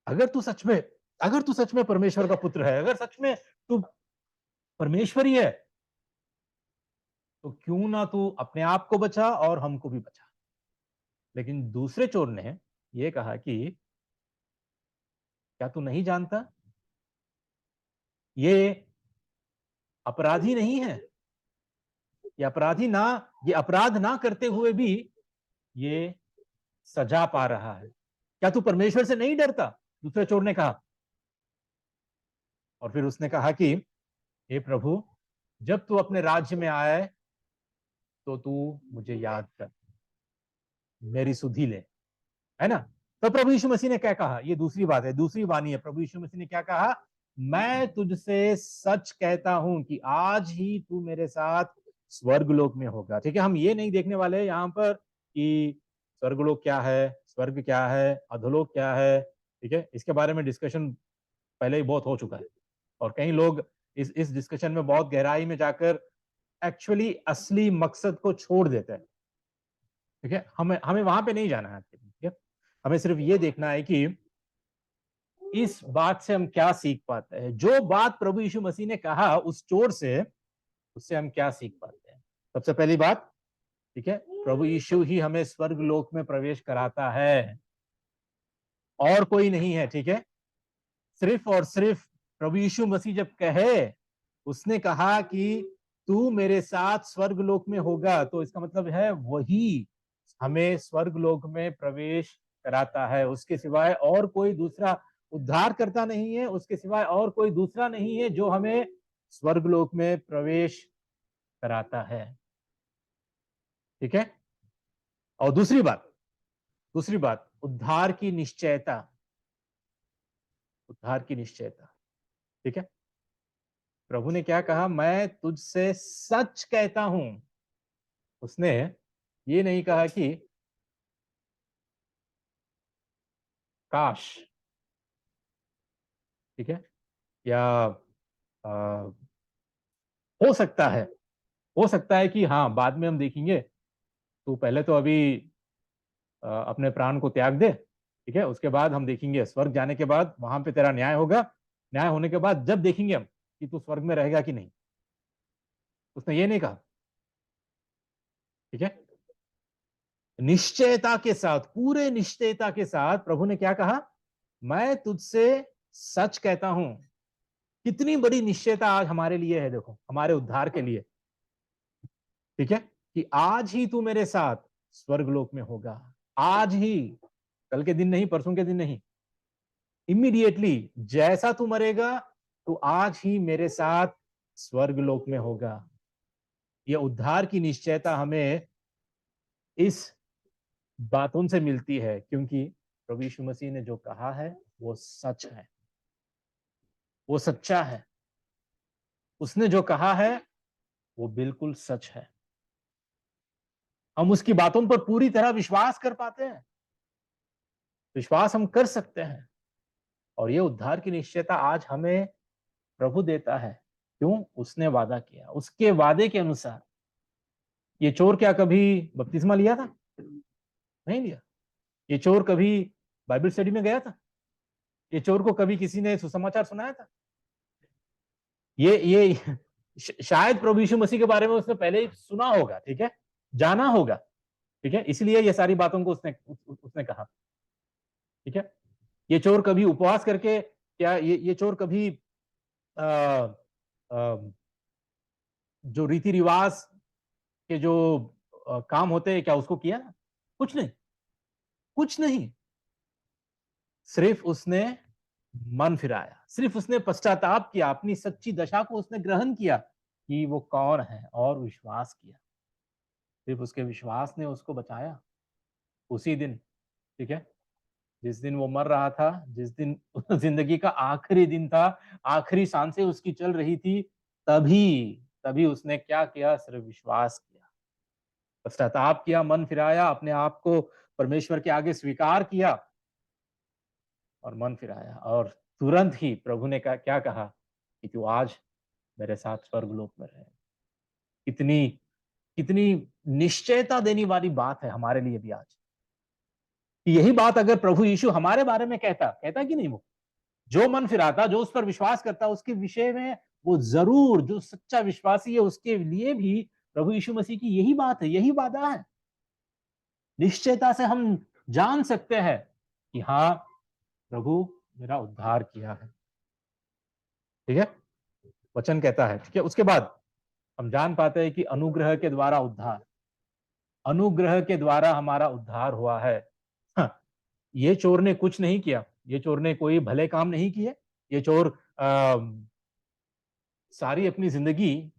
अगर तू सच में अगर तू सच में परमेश्वर का पुत्र है, अगर सच में तू परमेश्वर ही है, तो क्यों ना तू अपने आप को बचा और हमको भी बचा। लेकिन दूसरे चोर ने यह कहा कि क्या तू नहीं जानता, ये अपराधी नहीं है, ये अपराध ना करते हुए भी ये सजा पा रहा है। क्या तू परमेश्वर से नहीं डरता? दूसरे चोर ने कहा। और फिर उसने कहा कि हे प्रभु, जब तू अपने राज्य में आए तो तू मुझे याद कर, मेरी सुधि ले, है ना? तो प्रभु यीशु मसीह ने क्या कहा? ये दूसरी बात है, दूसरी वाणी है। प्रभु यीशु मसीह ने क्या कहा? मैं तुझसे सच कहता हूं कि आज ही तू मेरे साथ स्वर्गलोक में होगा। ठीक है, हम ये नहीं देखने वाले यहाँ पर कि स्वर्गलोक क्या है, स्वर्ग क्या है, अधोलोक क्या है। ठीक है, इसके बारे में डिस्कशन पहले ही बहुत हो चुका है, और कई लोग इस डिस्कशन में बहुत गहराई में जाकर एक्चुअली असली मकसद को छोड़ देते हैं। ठीक है, हमें हमें वहां पे नहीं जाना है। ठीक है, हमें सिर्फ ये देखना है कि इस बात से हम क्या सीख पाते हैं। जो बात प्रभु यीशु मसीह ने कहा उस चोर से, उससे हम क्या सीख पाते हैं? सबसे पहली बात, ठीक है, प्रभु यीशु ही हमें स्वर्ग लोक में प्रवेश कराता है, और कोई नहीं है। ठीक है, सिर्फ और सिर्फ प्रभु यीशु मसीह जब कहे, उसने कहा कि तू मेरे साथ स्वर्ग लोक में होगा, तो इसका मतलब है वही हमें स्वर्ग लोक में प्रवेश कराता है। उसके सिवाय और कोई दूसरा उद्धार करता नहीं है, उसके सिवाय और कोई दूसरा नहीं है जो हमें स्वर्ग लोक में प्रवेश कराता है। ठीक है, और दूसरी बात, उद्धार की निश्चयता, उद्धार की निश्चयता। ठीक है, प्रभु ने क्या कहा? मैं तुझसे सच कहता हूं। उसने ये नहीं कहा कि काश, ठीक है, या आ, हो सकता है कि हाँ बाद में हम देखेंगे, तो पहले तो अभी अपने प्राण को त्याग दे। ठीक है, उसके बाद हम देखेंगे, स्वर्ग जाने के बाद वहां पे तेरा न्याय होगा, न्याय होने के बाद जब देखेंगे हम कि तू स्वर्ग में रहेगा कि नहीं। उसने ये नहीं कहा। ठीक है, निश्चयता के साथ, पूरे निश्चयता के साथ प्रभु ने क्या कहा? मैं तुझसे सच कहता हूं। कितनी बड़ी निश्चयता आज हमारे लिए है, देखो, हमारे उद्धार के लिए। ठीक है, कि आज ही तू मेरे साथ स्वर्गलोक में होगा, आज ही, कल के दिन नहीं, परसों के दिन नहीं, इमीडिएटली, जैसा तू मरेगा तो आज ही मेरे साथ स्वर्गलोक में होगा। यह उद्धार की निश्चयता हमें इस बातों से मिलती है, क्योंकि प्रभु यीशु मसीह ने जो कहा है वो सच है, वो सच्चा है। उसने जो कहा है वो बिल्कुल सच है। हम उसकी बातों पर पूरी तरह विश्वास कर पाते हैं, विश्वास हम कर सकते हैं, और ये उद्धार की निश्चयता आज हमें प्रभु देता है। क्यों? उसने वादा किया, उसके वादे के अनुसार। ये चोर क्या कभी बपतिस्मा लिया था? नहीं लिया। ये चोर कभी बाइबल स्टडी में गया था? ये चोर को कभी किसी ने सुसमाचार सुनाया था? ये शायद प्रभु यीशु मसीह के बारे में उसने पहले ही सुना होगा, ठीक है, जाना होगा। ठीक है, इसलिए ये सारी बातों को उसने कहा। ठीक है, ये चोर कभी उपवास करके, क्या ये चोर कभी आ, आ, जो रीति रिवाज के जो काम होते हैं, क्या उसको किया? कुछ नहीं, कुछ नहीं। सिर्फ उसने मन फिराया, सिर्फ उसने पश्चाताप किया, अपनी सच्ची दशा को उसने ग्रहण किया कि वो कौन है, और विश्वास किया। सिर्फ उसके विश्वास ने उसको बचाया उसी दिन। ठीक है, जिस दिन वो मर रहा था, जिस दिन जिंदगी का आखिरी दिन था, आखिरी सांसें उसकी चल रही थी, तभी तभी उसने क्या किया? सिर्फ विश्वास किया, पश्चाताप किया, मन फिराया, अपने आप को परमेश्वर के आगे स्वीकार किया और मन फिराया, और तुरंत ही प्रभु ने क्या कहा कि तू आज मेरे साथ स्वर्गलोक में रहे। कितनी कितनी निश्चयता देने वाली बात है हमारे लिए भी आज। यही बात अगर प्रभु यीशु हमारे बारे में कहता कहता कि नहीं, वो जो मन फिराता, जो उस पर विश्वास करता, उसके विषय में वो जरूर, जो सच्चा विश्वासी है उसके लिए भी प्रभु यीशु मसीह की यही बात है, यही वादा है। निश्चयता से हम जान सकते हैं कि हाँ, प्रभु मेरा उद्धार किया है। ठीक है, वचन कहता है। ठीक है, उसके बाद हम जान पाते हैं कि अनुग्रह के द्वारा उद्धार, अनुग्रह के द्वारा हमारा उद्धार हुआ है। हाँ, ये चोर ने कुछ नहीं किया, ये चोर ने कोई भले काम नहीं किए। ये चोर सारी अपनी जिंदगी,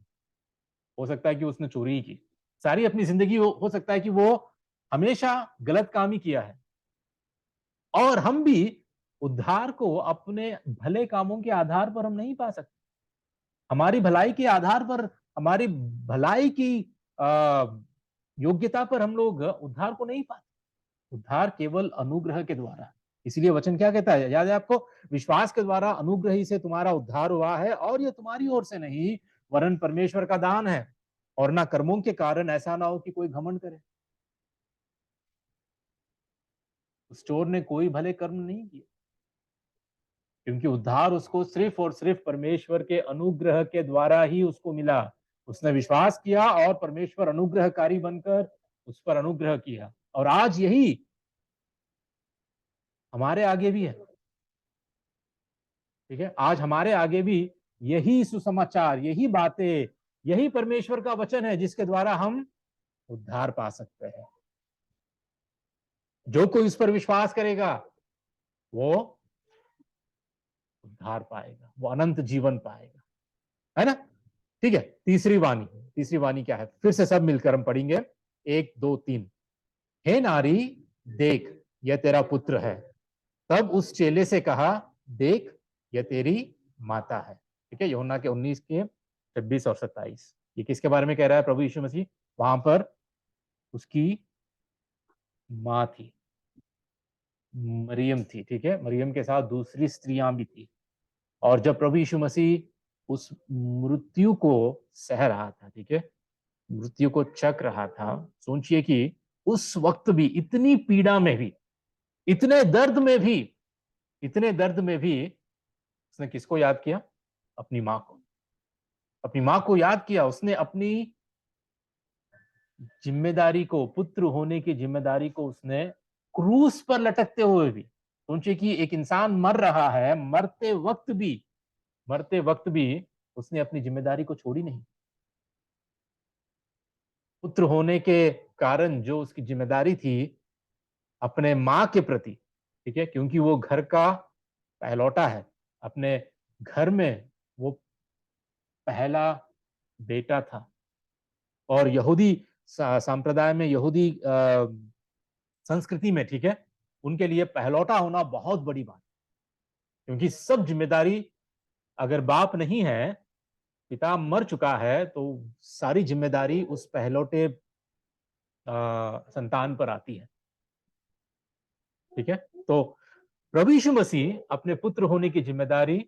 हो सकता है कि उसने चोरी ही की, सारी अपनी जिंदगी हो सकता है कि वो हमेशा गलत काम ही किया है। और हम भी उद्धार को अपने भले कामों के आधार पर हम नहीं पा सकते। हमारी भलाई के आधार पर, हमारी भलाई की योग्यता पर हम लोग उद्धार को नहीं पाते। उद्धार केवल अनुग्रह के द्वारा। इसलिए वचन क्या कहता है, याद है आपको? विश्वास के द्वारा अनुग्रह ही से तुम्हारा उद्धार हुआ है, और ये तुम्हारी ओर से नहीं, वरन परमेश्वर का दान है, और ना कर्मों के कारण, ऐसा ना हो कि कोई घमंड करे। उस चोर ने कोई भले कर्म नहीं किए, क्योंकि उद्धार उसको सिर्फ और सिर्फ परमेश्वर के अनुग्रह के द्वारा ही उसको मिला। उसने विश्वास किया और परमेश्वर अनुग्रहकारी बनकर उस पर अनुग्रह किया। और आज यही हमारे आगे भी है। ठीक है, आज हमारे आगे भी यही सुसमाचार, यही बातें, यही परमेश्वर का वचन है जिसके द्वारा हम उद्धार पा सकते हैं। जो कोई इस पर विश्वास करेगा वो उद्धार पाएगा, वो अनंत जीवन पाएगा, है ना? ठीक है, तीसरी वाणी, तीसरी वाणी क्या है? फिर से सब मिलकर हम पढ़ेंगे, 1 2 3। हे नारी, देख, यह तेरा पुत्र है। तब उस चेले से कहा, देख, यह तेरी माता है। ठीक है, यूहन्ना के 19 के 26 और 27। ये किसके बारे में कह रहा है प्रभु यीशु मसीह? वहां पर उसकी माँ थी, मरियम थी। ठीक है, मरियम के साथ दूसरी स्त्रियां भी थी। और जब प्रभु यीशु मसीह उस मृत्यु को सह रहा था, ठीक है, मृत्यु को चख रहा था, सोचिए कि उस वक्त भी, इतनी पीड़ा में भी, इतने दर्द में भी, इतने दर्द में भी उसने किसको याद किया? अपनी माँ को। अपनी माँ को याद किया। उसने अपनी जिम्मेदारी को, पुत्र होने की जिम्मेदारी को उसने क्रूस पर लटकते हुए भी, सोचिए कि एक इंसान मर रहा है, मरते वक्त भी उसने अपनी जिम्मेदारी को छोड़ी नहीं। पुत्र होने के कारण जो उसकी जिम्मेदारी थी अपने माँ के प्रति, ठीक है, क्योंकि वो घर का पहलौटा है, अपने घर में वो पहला बेटा था। और यहूदी संप्रदाय में, यहूदी संस्कृति में, ठीक है, उनके लिए पहलौटा होना बहुत बड़ी बात, क्योंकि सब जिम्मेदारी, अगर बाप नहीं है, पिता मर चुका है, तो सारी जिम्मेदारी उस पहलौटे संतान पर आती है। ठीक है, तो प्रभु यीशु मसीह अपने पुत्र होने की जिम्मेदारी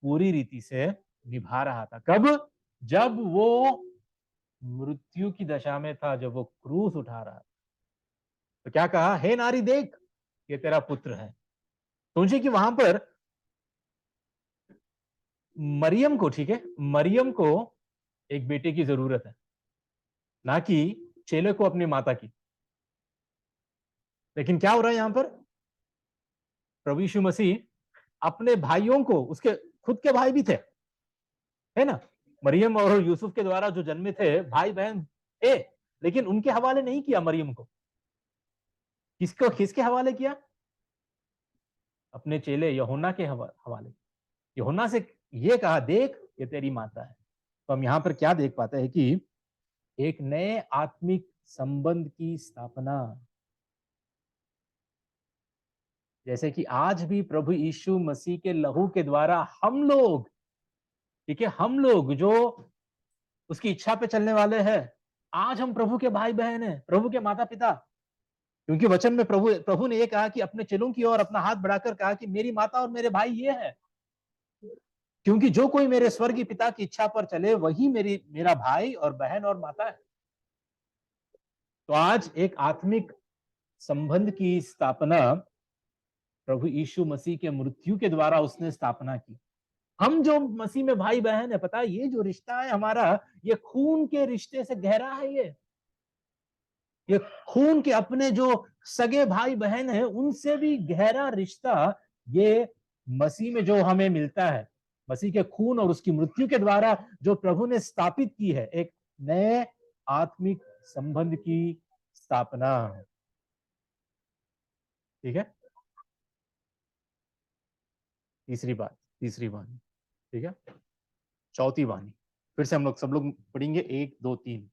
पूरी रीति से निभा रहा था। कब? जब वो मृत्यु की दशा में था, जब वो क्रूस उठा रहा था। तो क्या कहा? हे नारी, देख, ये तेरा पुत्र है। सोचिए कि वहां पर मरियम को, ठीक है, मरियम को एक बेटे की जरूरत है, ना कि चेले को अपनी माता की। लेकिन क्या हो रहा है यहां पर? प्रभु यीशु मसीह अपने भाइयों को, उसके खुद के भाई भी थे, है ना, मरियम और यूसुफ के द्वारा जो जन्मे थे भाई बहन थे, लेकिन उनके हवाले नहीं किया मरियम को। किसको, किसके हवाले किया? अपने चेले यूहन्ना के हवाले। यूहन्ना से ये कहा, देख, ये तेरी माता है। तो हम यहां पर क्या देख पाते हैं कि एक नए आत्मिक संबंध की स्थापना, जैसे कि आज भी प्रभु यीशु मसीह के लहू के द्वारा हम लोग, ठीक है, हम लोग जो उसकी इच्छा पे चलने वाले हैं, आज हम प्रभु के भाई बहन हैं, प्रभु के माता पिता। क्योंकि वचन में प्रभु प्रभु ने ये कहा कि अपने चेलों की ओर अपना हाथ बढ़ाकर कहा कि मेरी माता और मेरे भाई ये है, क्योंकि जो कोई मेरे स्वर्गीय पिता की इच्छा पर चले वही मेरा भाई और बहन और माता है। तो आज एक आत्मिक संबंध की स्थापना प्रभु यीशु मसीह के मृत्यु के द्वारा उसने स्थापना की। हम जो मसीह में भाई बहन है, पता है ये जो रिश्ता है हमारा, ये खून के रिश्ते से गहरा है। ये खून के अपने जो सगे भाई बहन हैं उनसे भी गहरा रिश्ता ये मसीह में जो हमें मिलता है, मसीह के खून और उसकी मृत्यु के द्वारा जो प्रभु ने स्थापित की है, एक नए आत्मिक संबंध की स्थापना। ठीक है, तीसरी वाणी, ठीक है, चौथी वाणी। फिर से हम लोग सब लोग पढ़ेंगे, 1 2 3।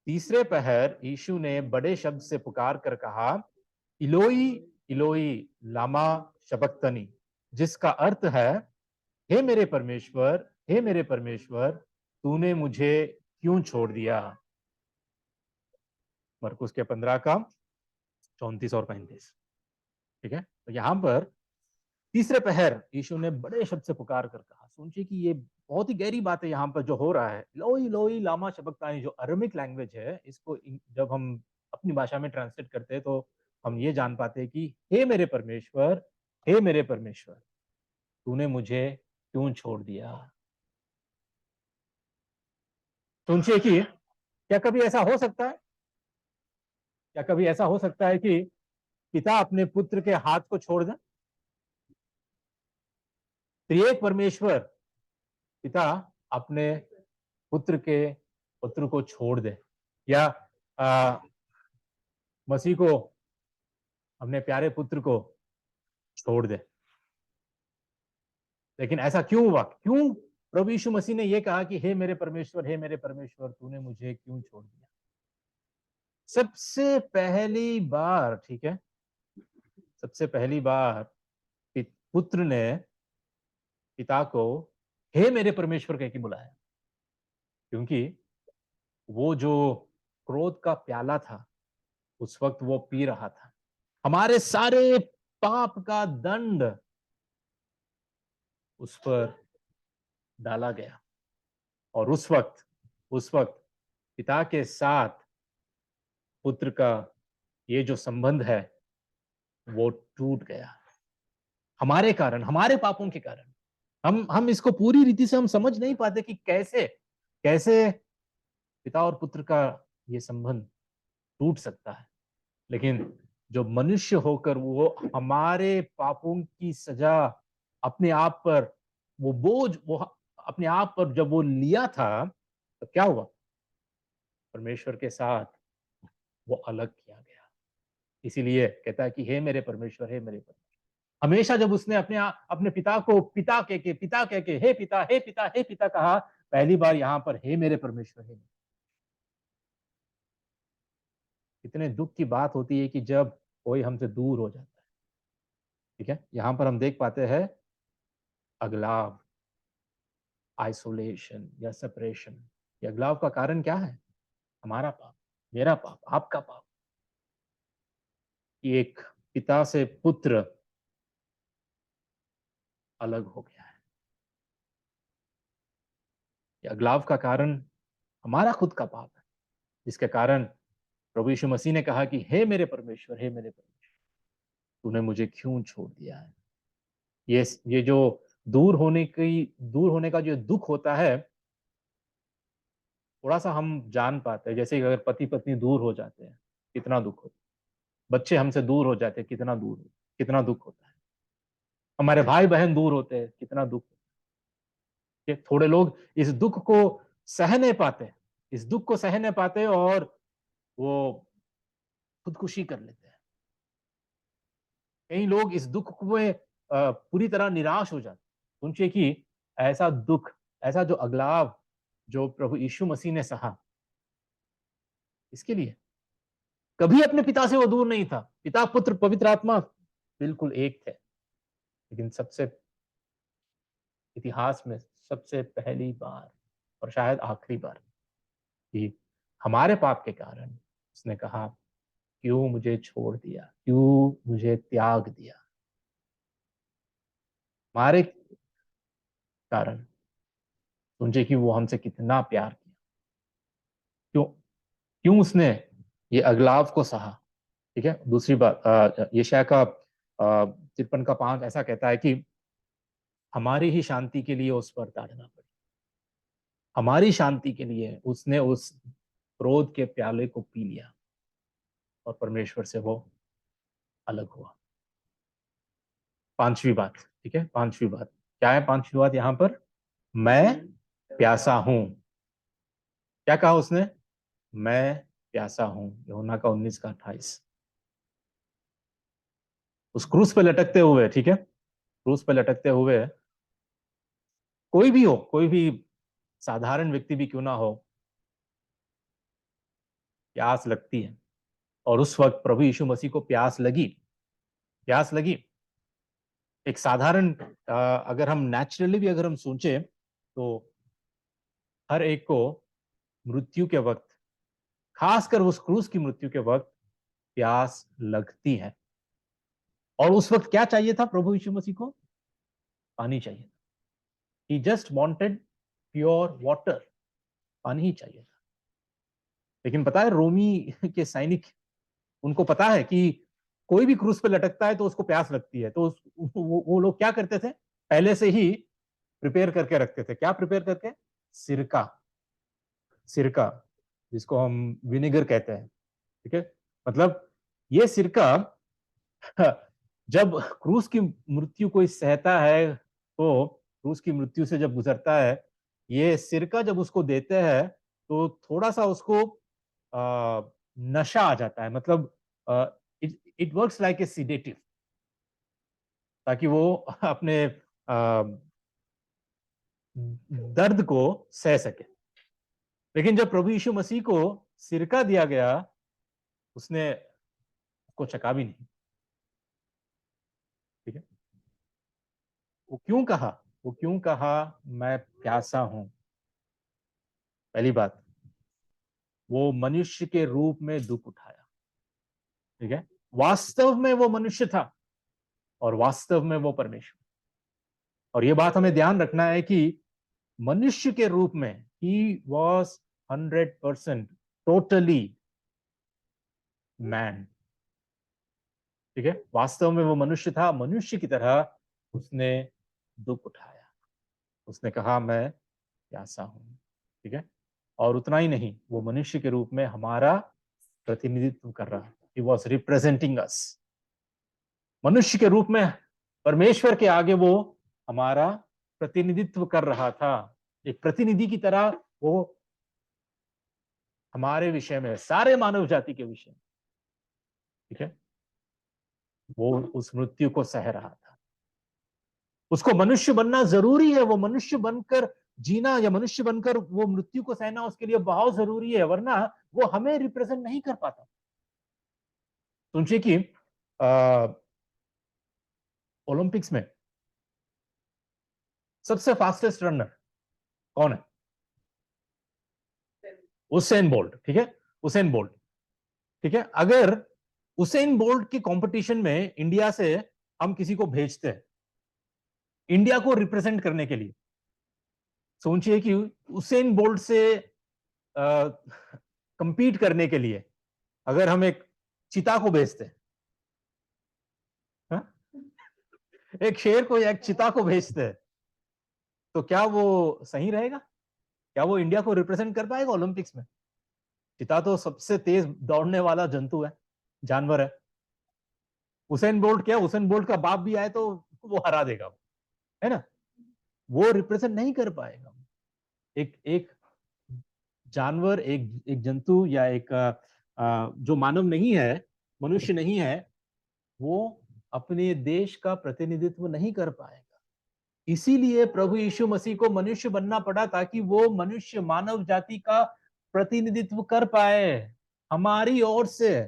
तीसरे पहर यीशु ने बड़े शब्द से पुकार कर कहा, इलोई इलोई लामा शबक्तनी, जिसका अर्थ है, हे मेरे परमेश्वर, हे मेरे परमेश्वर, तूने मुझे क्यों छोड़ दिया। मरकुस के 15 का 34 और 35। ठीक है, तो यहां पर तीसरे पहर यीशु ने बड़े शब्द से पुकार कर कहा। सोचिए कि ये बहुत ही गहरी बात है यहाँ पर जो हो रहा है। लोई लोई लामा शबक्तानी जो अरमिक लैंग्वेज है, इसको जब हम अपनी भाषा में ट्रांसलेट करते हैं तो हम ये जान पाते हैं कि हे मेरे परमेश्वर, हे मेरे परमेश्वर, तूने मुझे क्यों छोड़ दिया। सोचिए कि क्या कभी ऐसा हो सकता है, क्या कभी ऐसा हो सकता है कि पिता अपने पुत्र के हाथ को छोड़ दे। त्रिएक परमेश्वर पिता अपने पुत्र को छोड़ दे, या मसीह को, अपने प्यारे पुत्र को छोड़ दे। लेकिन ऐसा क्यों हुआ? क्यों प्रभु यीशु मसीह ने यह कहा कि हे मेरे परमेश्वर, हे मेरे परमेश्वर, तूने मुझे क्यों छोड़ दिया। सबसे पहली बार, ठीक है, सबसे पहली बार पुत्र ने पिता को हे मेरे परमेश्वर कह के बुलाया, क्योंकि वो जो क्रोध का प्याला था उस वक्त वो पी रहा था। हमारे सारे पाप का दंड उस पर डाला गया, और उस वक्त पिता के साथ पुत्र का ये जो संबंध है वो टूट गया, हमारे कारण, हमारे पापों के कारण। हम इसको पूरी रीति से हम समझ नहीं पाते कि कैसे कैसे पिता और पुत्र का ये संबंध टूट सकता है। लेकिन जो मनुष्य होकर वो हमारे पापों की सजा अपने आप पर, वो बोझ वो अपने आप पर जब वो लिया था, तो क्या हुआ? परमेश्वर के साथ वो अलग किया गया। इसीलिए कहता है कि हे मेरे परमेश्वर, हे मेरे परमेश्वर। हमेशा जब उसने अपने पिता को पिता कह के हे पिता, हे पिता, हे पिता कहा, पहली बार यहां पर हे मेरे परमेश्वर, हे। इतने दुख की बात होती है कि जब कोई हमसे दूर हो जाता है। ठीक है, यहां पर हम देख पाते हैं अगलाव, आइसोलेशन या सेपरेशन। ये अगलाव का कारण क्या है? हमारा पाप, मेरा पाप, आपका पाप। कि एक पिता से पुत्र अलग हो गया है। ये अगलाव का कारण हमारा खुद का पाप है, जिसके कारण प्रभु यीशु मसीह ने कहा कि हे मेरे परमेश्वर, हे मेरे परमेश्वर, तूने मुझे क्यों छोड़ दिया है। ये जो दूर होने का जो दुख होता है, थोड़ा सा हम जान पाते हैं। जैसे अगर पति पत्नी दूर हो जाते हैं, कितना दुख होता है। बच्चे हमसे दूर हो जाते हैं, कितना दुख होता है। हमारे भाई बहन दूर होते हैं, कितना दुख होता है। थोड़े लोग इस दुख को सह नहीं पाते, इस दुख को सह नहीं पाते और वो खुदकुशी कर लेते हैं। कई लोग इस दुख में पूरी तरह निराश हो जाते हैं। सोचिए कि ऐसा दुख, ऐसा जो अगलाव जो प्रभु यीशु मसीह ने सहा, इसके लिए कभी अपने पिता से वो दूर नहीं था। पिता, पुत्र, पवित्र आत्मा बिल्कुल एक थे, लेकिन सबसे इतिहास में सबसे पहली बार और शायद आखिरी बार कि हमारे पाप के कारण उसने कहा, क्यों मुझे छोड़ दिया, क्यों मुझे त्याग दिया। हमारे कारण सोचे कि वो हमसे कितना प्यार किया, क्यों क्यों उसने ये अगलाव को सहा। ठीक है, दूसरी बात, यशायाह का 53 का 5 ऐसा कहता है कि हमारी ही शांति के लिए उस पर ताड़ना पड़ी, हमारी शांति के लिए उसने उस क्रोध के प्याले को पी लिया और परमेश्वर से वो अलग हुआ। पांचवी बात, ठीक है, पांचवी बात क्या है? पांचवी बात यहां पर, मैं प्यासा हूं। क्या कहा उसने? मैं प्यासा हूं, यूहन्ना का 19 का 28। उस क्रूस पे लटकते हुए, ठीक है, क्रूस पे लटकते हुए कोई भी हो, कोई भी साधारण व्यक्ति भी क्यों ना हो, प्यास लगती है। और उस वक्त प्रभु यीशु मसीह को प्यास लगी, प्यास लगी। एक साधारण, अगर हम नेचुरली भी अगर हम सोचे तो हर एक को मृत्यु के वक्त, खासकर उस क्रूस की मृत्यु के वक्त प्यास लगती है। और उस वक्त क्या चाहिए था प्रभु यीशु मसीह को? पानी चाहिए। ही जस्ट वांटेड प्योर वाटर, पानी ही चाहिए था। लेकिन पता है, रोमी के सैनिक, उनको पता है कि कोई भी क्रूस पे लटकता है तो उसको प्यास लगती है, तो वो लोग क्या करते थे? पहले से ही प्रिपेयर करके रखते थे। क्या प्रिपेयर करके? सिरका, सिरका, जिसको हम विनेगर कहते हैं। ठीक है, मतलब ये सिरका जब क्रूस की मृत्यु कोई सहता है, तो क्रूस की मृत्यु से जब गुजरता है, ये सिरका जब उसको देते हैं तो थोड़ा सा उसको नशा आ जाता है। मतलब it it works like a sedative, ताकि वो अपने दर्द को सह सके। लेकिन जब प्रभु यीशु मसीह को सिरका दिया गया, उसने उसको चखा भी नहीं। ठीक है, वो क्यों कहा? वो क्यों कहा मैं प्यासा हूं? पहली बात, वो मनुष्य के रूप में दुख उठाया। ठीक है, वास्तव में वो मनुष्य था और वास्तव में वो परमेश्वर। और ये बात हमें ध्यान रखना है कि मनुष्य के रूप में ही वॉज 100% टोटली मैन। ठीक है, वास्तव में वो मनुष्य था, मनुष्य की तरह उसने दुख उठाया। उसने कहा मैं प्यासा हूं। ठीक है, और उतना ही नहीं, वो मनुष्य के रूप में हमारा प्रतिनिधित्व कर रहा था। ही वॉज रिप्रेजेंटिंग अस। मनुष्य के रूप में परमेश्वर के आगे वो हमारा प्रतिनिधित्व कर रहा था। एक प्रतिनिधि की तरह वो हमारे विषय में, सारे मानव जाति के विषय में, ठीक है, वो उस मृत्यु को सह रहा था। उसको मनुष्य बनना जरूरी है, वो मनुष्य बनकर जीना या मनुष्य बनकर वो मृत्यु को सहना उसके लिए बहुत जरूरी है, वरना वो हमें रिप्रेजेंट नहीं कर पाता। सोचिए कि ओलंपिक्स में सबसे फास्टेस्ट रनर कौन है? Usain bolt. ठीक है, उसेन बोल्ट। ठीक है, अगर उसेन बोल्ट की कंपटीशन में इंडिया से हम किसी को भेजते हैं इंडिया को रिप्रेजेंट करने के लिए, सोचिए कि उसेन बोल्ट से कंपीट करने के लिए अगर हम एक चीता को भेजते हैं, हाँ? एक शेर को या एक चीता को भेजते हैं, तो क्या वो सही रहेगा? क्या वो इंडिया को रिप्रेजेंट कर पाएगा ओलंपिक्स में? चीता तो सबसे तेज दौड़ने वाला जंतु है, जानवर है। उसेन बोल्ट, क्या उसेन बोल्ट का बाप भी आए तो वो हरा देगा, है ना? वो रिप्रेजेंट नहीं कर पाएगा। एक एक जानवर, एक एक जंतु या एक जो मानव नहीं है, मनुष्य नहीं है, वो अपने देश का प्रतिनिधित्व नहीं कर पाएगा। इसीलिए प्रभु यीशु मसीह को मनुष्य बनना पड़ा, ताकि वो मनुष्य मानव जाति का प्रतिनिधित्व कर पाए हमारी ओर से।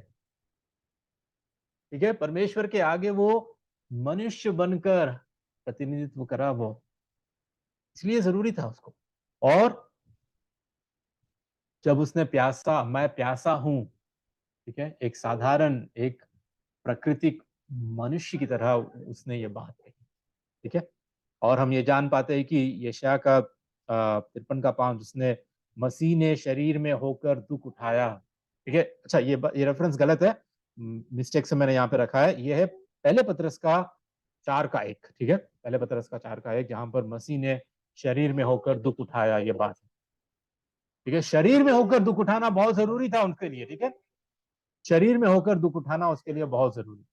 ठीक है, परमेश्वर के आगे वो मनुष्य बनकर प्रतिनिधित्व करा वो, इसलिए जरूरी था उसको। और जब उसने प्यासा, मैं प्यासा हूं, ठीक है, एक साधारण, एक प्राकृतिक मनुष्य की तरह उसने ये बात कही, ठीक है। और हम ये जान पाते हैं कि यशायाह का 53 का 5, जिसने मसीह ने शरीर में होकर दुख उठाया, ठीक है। अच्छा, ये रेफरेंस गलत है, मिस्टेक से मैंने यहाँ पे रखा है। ये है पहले पतरस का 4 का 1, ठीक है, पहले पतरस का 4 का 1, जहां पर मसीह ने शरीर में होकर दुख उठाया, ये बात, ठीक है। शरीर में होकर दुख उठाना बहुत जरूरी था उनके लिए, ठीक है। शरीर में होकर दुख उठाना उसके लिए बहुत जरूरी,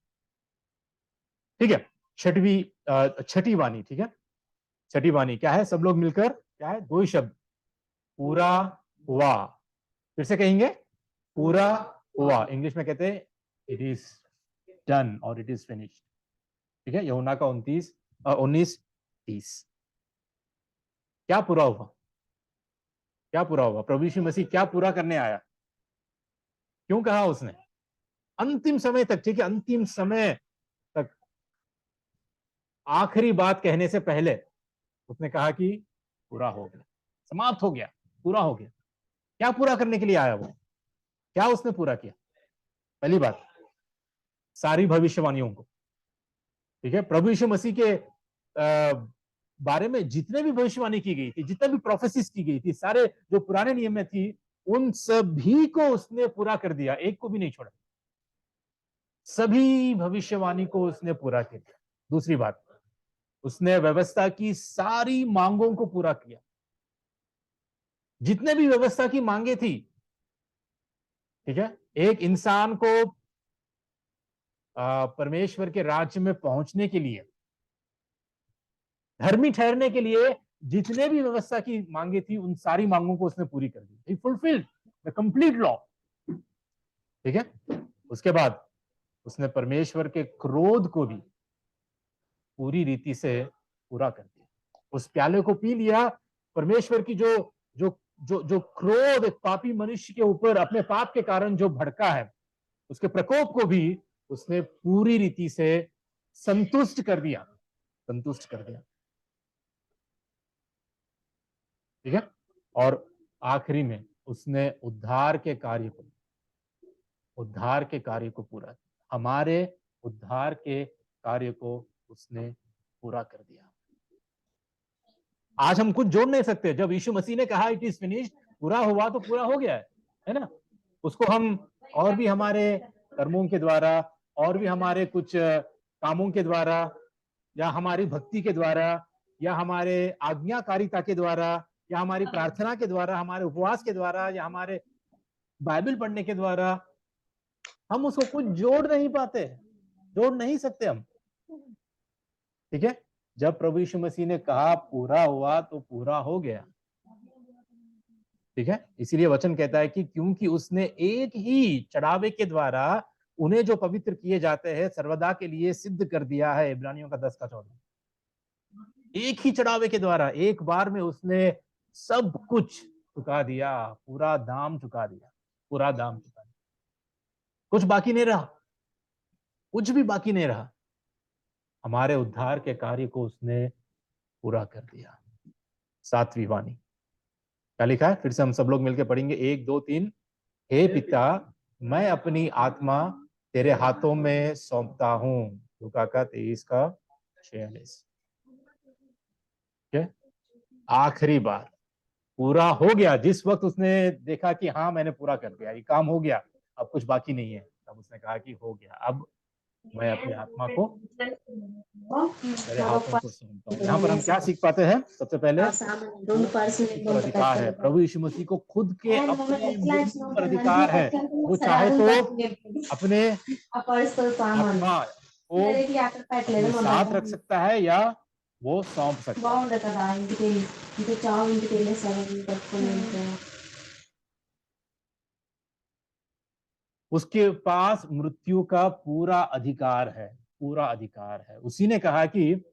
ठीक है। छठी वाणी, ठीक है। छठी वाणी क्या है? सब लोग मिलकर, क्या है? 2 ही शब्द, पूरा हुआ। फिर से कहेंगे, पूरा हुआ। इंग्लिश में कहते हैं इट इज डन और इट इज फिनिश्ड, ठीक है। यूहन्ना का 19:30। क्या पूरा हुआ? क्या पूरा हुआ? प्रभु यीशु मसीह क्या पूरा करने आया? क्यों कहा उसने अंतिम समय तक, ठीक है, अंतिम समय तक, आखिरी बात कहने से पहले उसने कहा कि पूरा हो गया, समाप्त हो गया, पूरा हो गया। क्या पूरा करने के लिए आया वो? क्या उसने पूरा किया? पहली बात, सारी भविष्यवाणियों को, ठीक है। प्रभु यीशु मसीह के बारे में जितने भी भविष्यवाणी की गई थी, जितने भी प्रोफेसिस की गई थी, सारे जो पुराने नियम में थी, उन सभी को उसने पूरा कर दिया, एक को भी नहीं छोड़ा। सभी भविष्यवाणी को उसने पूरा किया। दूसरी बात, उसने व्यवस्था की सारी मांगों को पूरा किया। जितने भी व्यवस्था की मांगे थी, ठीक है, एक इंसान को परमेश्वर के राज्य में पहुंचने के लिए, धर्मी ठहरने के लिए, जितने भी व्यवस्था की मांगे थी, उन सारी मांगों को उसने पूरी कर दी। ही फुलफिल्ड द कंप्लीट लॉ, ठीक है। उसके बाद उसने परमेश्वर के क्रोध को भी पूरी रीति से पूरा कर दिया। उस प्याले को पी लिया। परमेश्वर की जो जो जो जो क्रोध एक पापी मनुष्य के ऊपर अपने पाप के कारण जो भड़का है, उसके प्रकोप को भी उसने पूरी रीति से संतुष्ट कर दिया, संतुष्ट कर दिया, ठीक है। और आखिरी में उसने उद्धार के कार्य को पूरा किया। हमारे उद्धार के कार्य को उसने पूरा कर दिया। आज हम कुछ जोड़ नहीं सकते। जब यीशु मसीह ने कहा इट इज फिनिश्ड, पूरा हुआ, तो पूरा हो गया है ना। उसको हम और भी हमारे कर्मों के द्वारा, और भी हमारे कुछ कामों के द्वारा, या हमारी भक्ति के द्वारा, या हमारे आज्ञाकारिता के द्वारा, या हमारी प्रार्थना के द्वारा, हमारे उपवास के द्वारा, या हमारे बाइबल पढ़ने के द्वारा हम उसको कुछ जोड़ नहीं पाते, जोड़ नहीं सकते हम, ठीक है। जब प्रभु यीशु मसीह ने कहा पूरा हुआ, तो पूरा हो गया, ठीक है। इसीलिए वचन कहता है कि क्योंकि उसने एक ही चढ़ावे के द्वारा उन्हें जो पवित्र किए जाते हैं सर्वदा के लिए सिद्ध कर दिया है। इब्रानियों का 10:14। एक ही चढ़ावे के द्वारा एक बार में उसने सब कुछ चुका दिया, पूरा दाम चुका दिया, पूरा दाम चुका दिया। कुछ बाकी नहीं रहा, कुछ भी बाकी नहीं रहा। हमारे उद्धार के कार्य को उसने पूरा कर दिया। 7वीं वाणी क्या लिखा है? फिर से हम सब लोग मिलकर पढ़ेंगे, 1 2 3। हे पिता, मैं अपनी आत्मा तेरे हाथों में सौंपता हूं। लूका का 23:46, ठीक है। आखिरी बार पूरा हो गया। जिस वक्त उसने देखा कि हाँ मैंने पूरा कर दिया, ये काम हो गया, अब कुछ बाकी नहीं है, तब उसने कहा कि हो गया, अब मैं अपनी आत्मा को तेरे हाथों को सौंपता हूँ। यहाँ पर हम क्या सीख पाते हैं? सबसे पहले मृत्यु पर अधिकार है। प्रभु यीशु मसीह को खुद के अपने मृत्यु पर अधिकार है। वो चाहे तो अपने आत्मा को अपने साथ रख सकता है, या वो सौंप सकता है। उसके पास मृत्यु का पूरा अधिकार है, पूरा अधिकार है। उसी ने कहा कि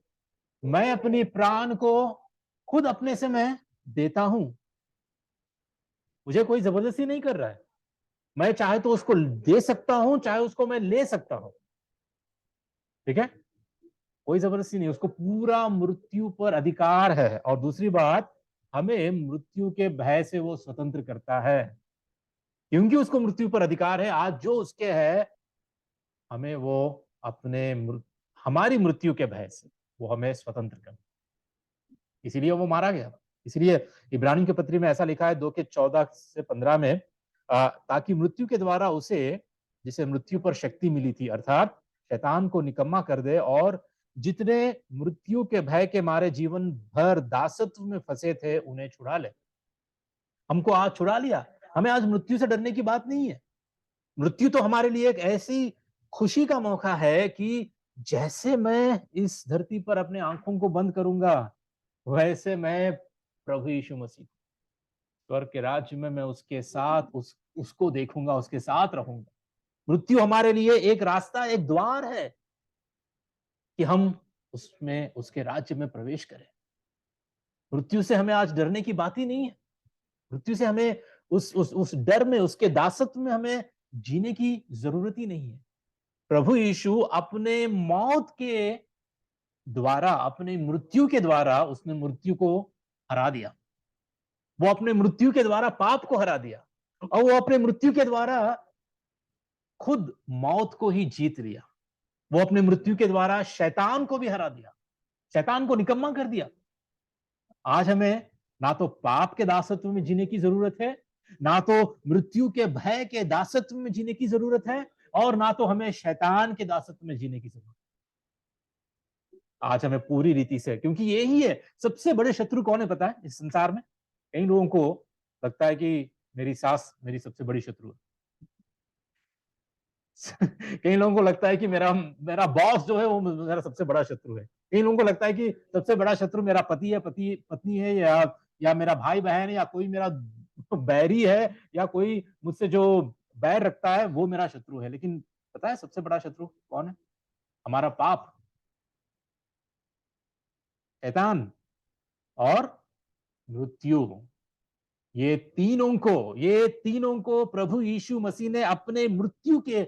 मैं अपने प्राण को खुद अपने से मैं देता हूं, मुझे कोई जबरदस्ती नहीं कर रहा है। मैं चाहे तो उसको दे सकता हूं, चाहे उसको मैं ले सकता हूं, ठीक है। कोई जबरदस्ती नहीं, उसको पूरा मृत्यु पर अधिकार है। और दूसरी बात, हमें मृत्यु के भय से वो स्वतंत्र करता है, क्योंकि उसको मृत्यु पर अधिकार है। आज जो उसके है, हमें वो अपने हमारी मृत्यु के भय से वो हमें स्वतंत्र कर, इसीलिए वो मारा गया। इसलिए इब्रानियों के पत्री में ऐसा लिखा है 2:14 से 15 में, ताकि मृत्यु के द्वारा उसे, जिसे मृत्यु पर शक्ति मिली थी, अर्थात शैतान को निकम्मा कर दे, और जितने मृत्यु के भय के मारे जीवन भर दासत्व में फंसे थे उन्हें छुड़ा ले। हमको आज छुड़ा लिया। हमें आज मृत्यु से डरने की बात नहीं है। मृत्यु तो हमारे लिए एक ऐसी खुशी का मौका है कि जैसे मैं इस धरती पर अपने आंखों को बंद करूंगा, वैसे मैं प्रभु यीशु मसीह स्वर्ग के राज्य में मैं उसके साथ उसको देखूंगा, उसके साथ रहूंगा। मृत्यु हमारे लिए एक रास्ता, एक द्वार है कि हम उसमें, उसके राज्य में प्रवेश करें। मृत्यु से हमें आज डरने की बात ही नहीं है। मृत्यु से हमें उस डर में, उसके दासत्व में हमें जीने की जरूरत ही नहीं है। प्रभु यीशु अपने मौत के द्वारा, अपनी मृत्यु के द्वारा उसने मृत्यु को हरा दिया। वो अपने मृत्यु के द्वारा पाप को हरा दिया, और वो अपने मृत्यु के द्वारा खुद मौत को ही जीत लिया। वो अपने मृत्यु के द्वारा शैतान को भी हरा दिया, शैतान को निकम्मा कर दिया। आज हमें ना तो पाप के दासत्व में जीने की जरूरत है, ना तो मृत्यु के भय के दासत्व में जीने की जरूरत है, और ना तो हमें शैतान के दासत्व में जीने की जरूरत है। आज हमें पूरी रीति से, क्योंकि यही है सबसे बड़े शत्रु कौन है पता है इस संसार में? कई लोगों को लगता है कि मेरी सास मेरी सबसे बड़ी शत्रु है। कई लोगों को लगता है कि मेरा मेरा बॉस जो है वो मेरा सबसे बड़ा शत्रु है। कई लोगों को लगता है कि सबसे बड़ा शत्रु मेरा पति है, पति पत्नी है, या मेरा भाई बहन है, या कोई मेरा बैरी है, या कोई मुझसे जो बैर रखता है वो मेरा शत्रु है। लेकिन पता है सबसे बड़ा शत्रु कौन है? हमारा पाप, शैतान और मृत्यु। ये तीनों को प्रभु यीशु मसीह ने अपने मृत्यु के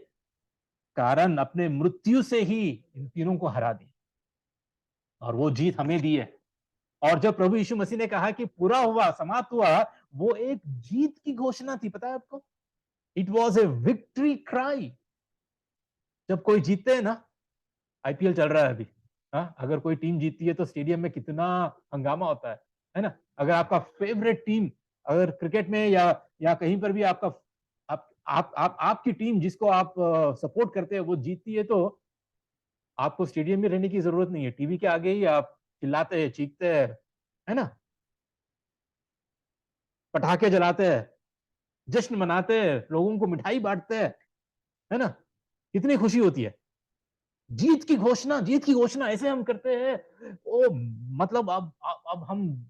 कारण, अपने मृत्यु से ही इन तीनों को हरा दिया, और वो जीत हमें दी है। और जब प्रभु यीशु मसीह ने कहा कि पूरा हुआ, समाप्त हुआ, वो एक जीत की घोषणा थी। पता है आपको? It was a victory cry. जब कोई जीतते हैं ना, आईपीएल चल रहा है अभी, हाँ, अगर कोई टीम जीतती है तो स्टेडियम में कितना हंगामा होता है ना? अगर आपका फेवरेट टीम, अगर क्रिकेट में या कहीं पर भी आपका आपकी टीम जिसको आप सपोर्ट करते हैं वो जीतती है, तो आपको स्टेडियम में रहने की जरूरत नहीं है, टीवी के आगे ही आप चिल्लाते हैं, चीखते हैं, है ना? पटाखे जलाते हैं, जश्न मनाते हैं, लोगों को मिठाई बांटते हैं, है ना? कितनी खुशी होती है। जीत की घोषणा, जीत की घोषणा ऐसे हम करते हैं, ओ मतलब अब हम,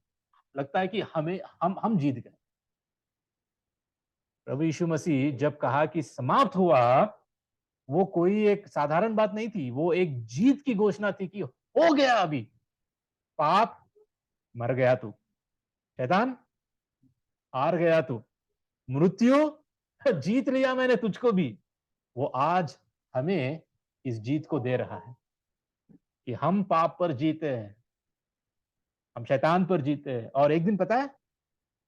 लगता है कि हम जीत गए। प्रभु यीशु मसीह जब कहा कि समाप्त हुआ, वो कोई एक साधारण बात नहीं थी, वो एक जीत की घोषणा थी कि हो गया। अभी पाप मर गया तू, शैतान हार गया तू, मृत्यु जीत लिया मैंने तुझको भी। वो आज हमें इस जीत को दे रहा है कि हम पाप पर जीते हैं, हम शैतान पर जीते हैं, और एक दिन पता है,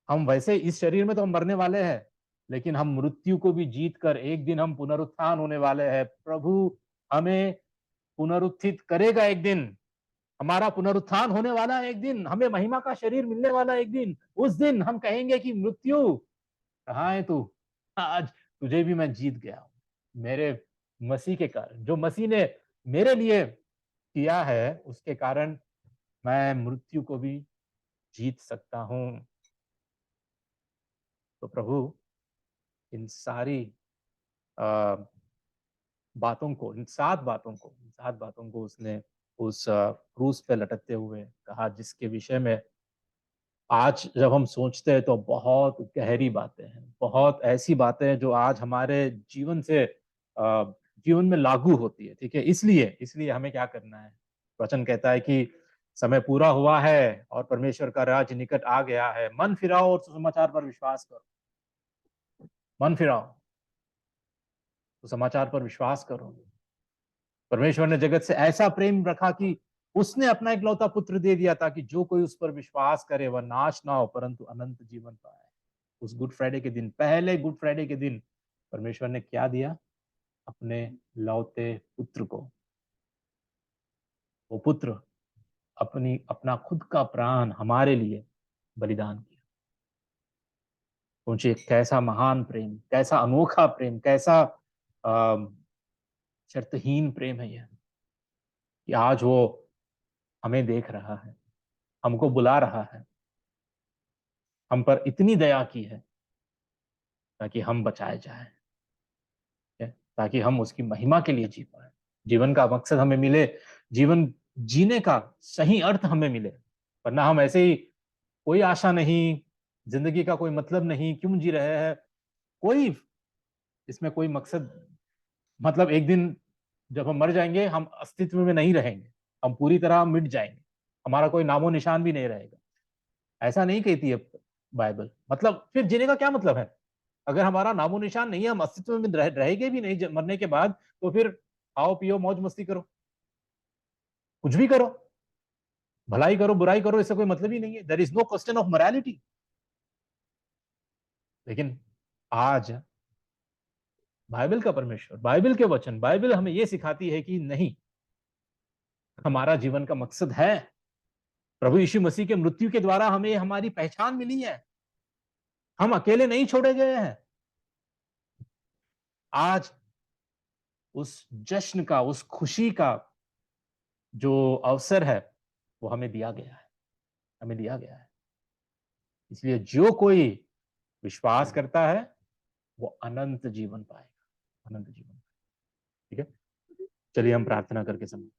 हम वैसे इस शरीर में तो हम मरने वाले हैं, लेकिन हम मृत्यु को भी जीत कर एक दिन हम पुनरुत्थान होने वाले हैं। प्रभु हमें पुनरुत्थित करेगा एक दिन, हमारा पुनरुत्थान होने वाला है एक दिन, हमें महिमा का शरीर मिलने वाला है एक दिन। उस दिन हम कहेंगे कि मृत्यु कहाँ है तू? आज तुझे भी मैं जीत गया हूं, मेरे मसीह के कारण। जो मसीह ने मेरे लिए किया है उसके कारण मैं मृत्यु को भी जीत सकता हूं। तो प्रभु इन सारी आ, बातों को, इन 7 बातों को उसने उस क्रूस पे लटकते हुए कहा, जिसके विषय में आज जब हम सोचते हैं तो बहुत गहरी बातें हैं, बहुत ऐसी बातें हैं जो आज हमारे जीवन में लागू होती है। ठीक है, इसलिए इसलिए हमें क्या करना है? वचन कहता है कि समय पूरा हुआ है और परमेश्वर का राज्य निकट आ गया है, मन फिराओ और सुसमाचार पर विश्वास करो। मन फिराओ, सुसमाचार पर विश्वास करो। परमेश्वर ने जगत से ऐसा प्रेम रखा कि उसने अपना इकलौता पुत्र दे दिया ताकि जो कोई उस पर विश्वास करे वह नाश ना हो परंतु अनंत जीवन पाए। उस गुड फ्राइडे के दिन, पहले गुड फ्राइडे के दिन, परमेश्वर ने क्या दिया? अपने लौते पुत्र को। वो पुत्र अपना खुद का प्राण हमारे लिए बलिदान किया। सोचिए कैसा महान प्रेम, कैसा अनोखा प्रेम, कैसा शर्तहीन प्रेम है यह, कि आज वो हमें देख रहा है, हमको बुला रहा है, हम पर इतनी दया की है ताकि हम बचाए जाएं, ताकि हम उसकी महिमा के लिए जी पाए, जीवन का मकसद हमें मिले, जीवन जीने का सही अर्थ हमें मिले। वरना हम ऐसे ही, कोई आशा नहीं, जिंदगी का कोई मतलब नहीं, क्यों जी रहे हैं, कोई इसमें कोई मकसद, मतलब एक दिन जब हम मर जाएंगे हम अस्तित्व में नहीं रहेंगे, हम पूरी तरह मिट जाएंगे, हमारा कोई नामो निशान भी नहीं रहेगा। ऐसा नहीं कहती है बाइबल। मतलब फिर जीने का क्या मतलब है? अगर हमारा नामो निशान नहीं है, हम अस्तित्व में रहेंगे भी नहीं मरने के बाद, तो फिर खाओ पियो मौज मस्ती करो, कुछ भी करो, भलाई करो बुराई करो, इससे कोई मतलब ही नहीं है। There is no question of morality. लेकिन आज बाइबल का परमेश्वर, बाइबल के वचन, बाइबल हमें यह सिखाती है कि नहीं, हमारा जीवन का मकसद है, प्रभु यीशु मसीह के मृत्यु के द्वारा हमें हमारी पहचान मिली है, हम अकेले नहीं छोड़े गए हैं। आज उस जश्न का, उस खुशी का जो अवसर है वो हमें दिया गया है, हमें दिया गया है। इसलिए जो कोई विश्वास करता है वो अनंत जीवन पाएगा, अनंत जीवन। ठीक है, चलिए हम प्रार्थना करके समझ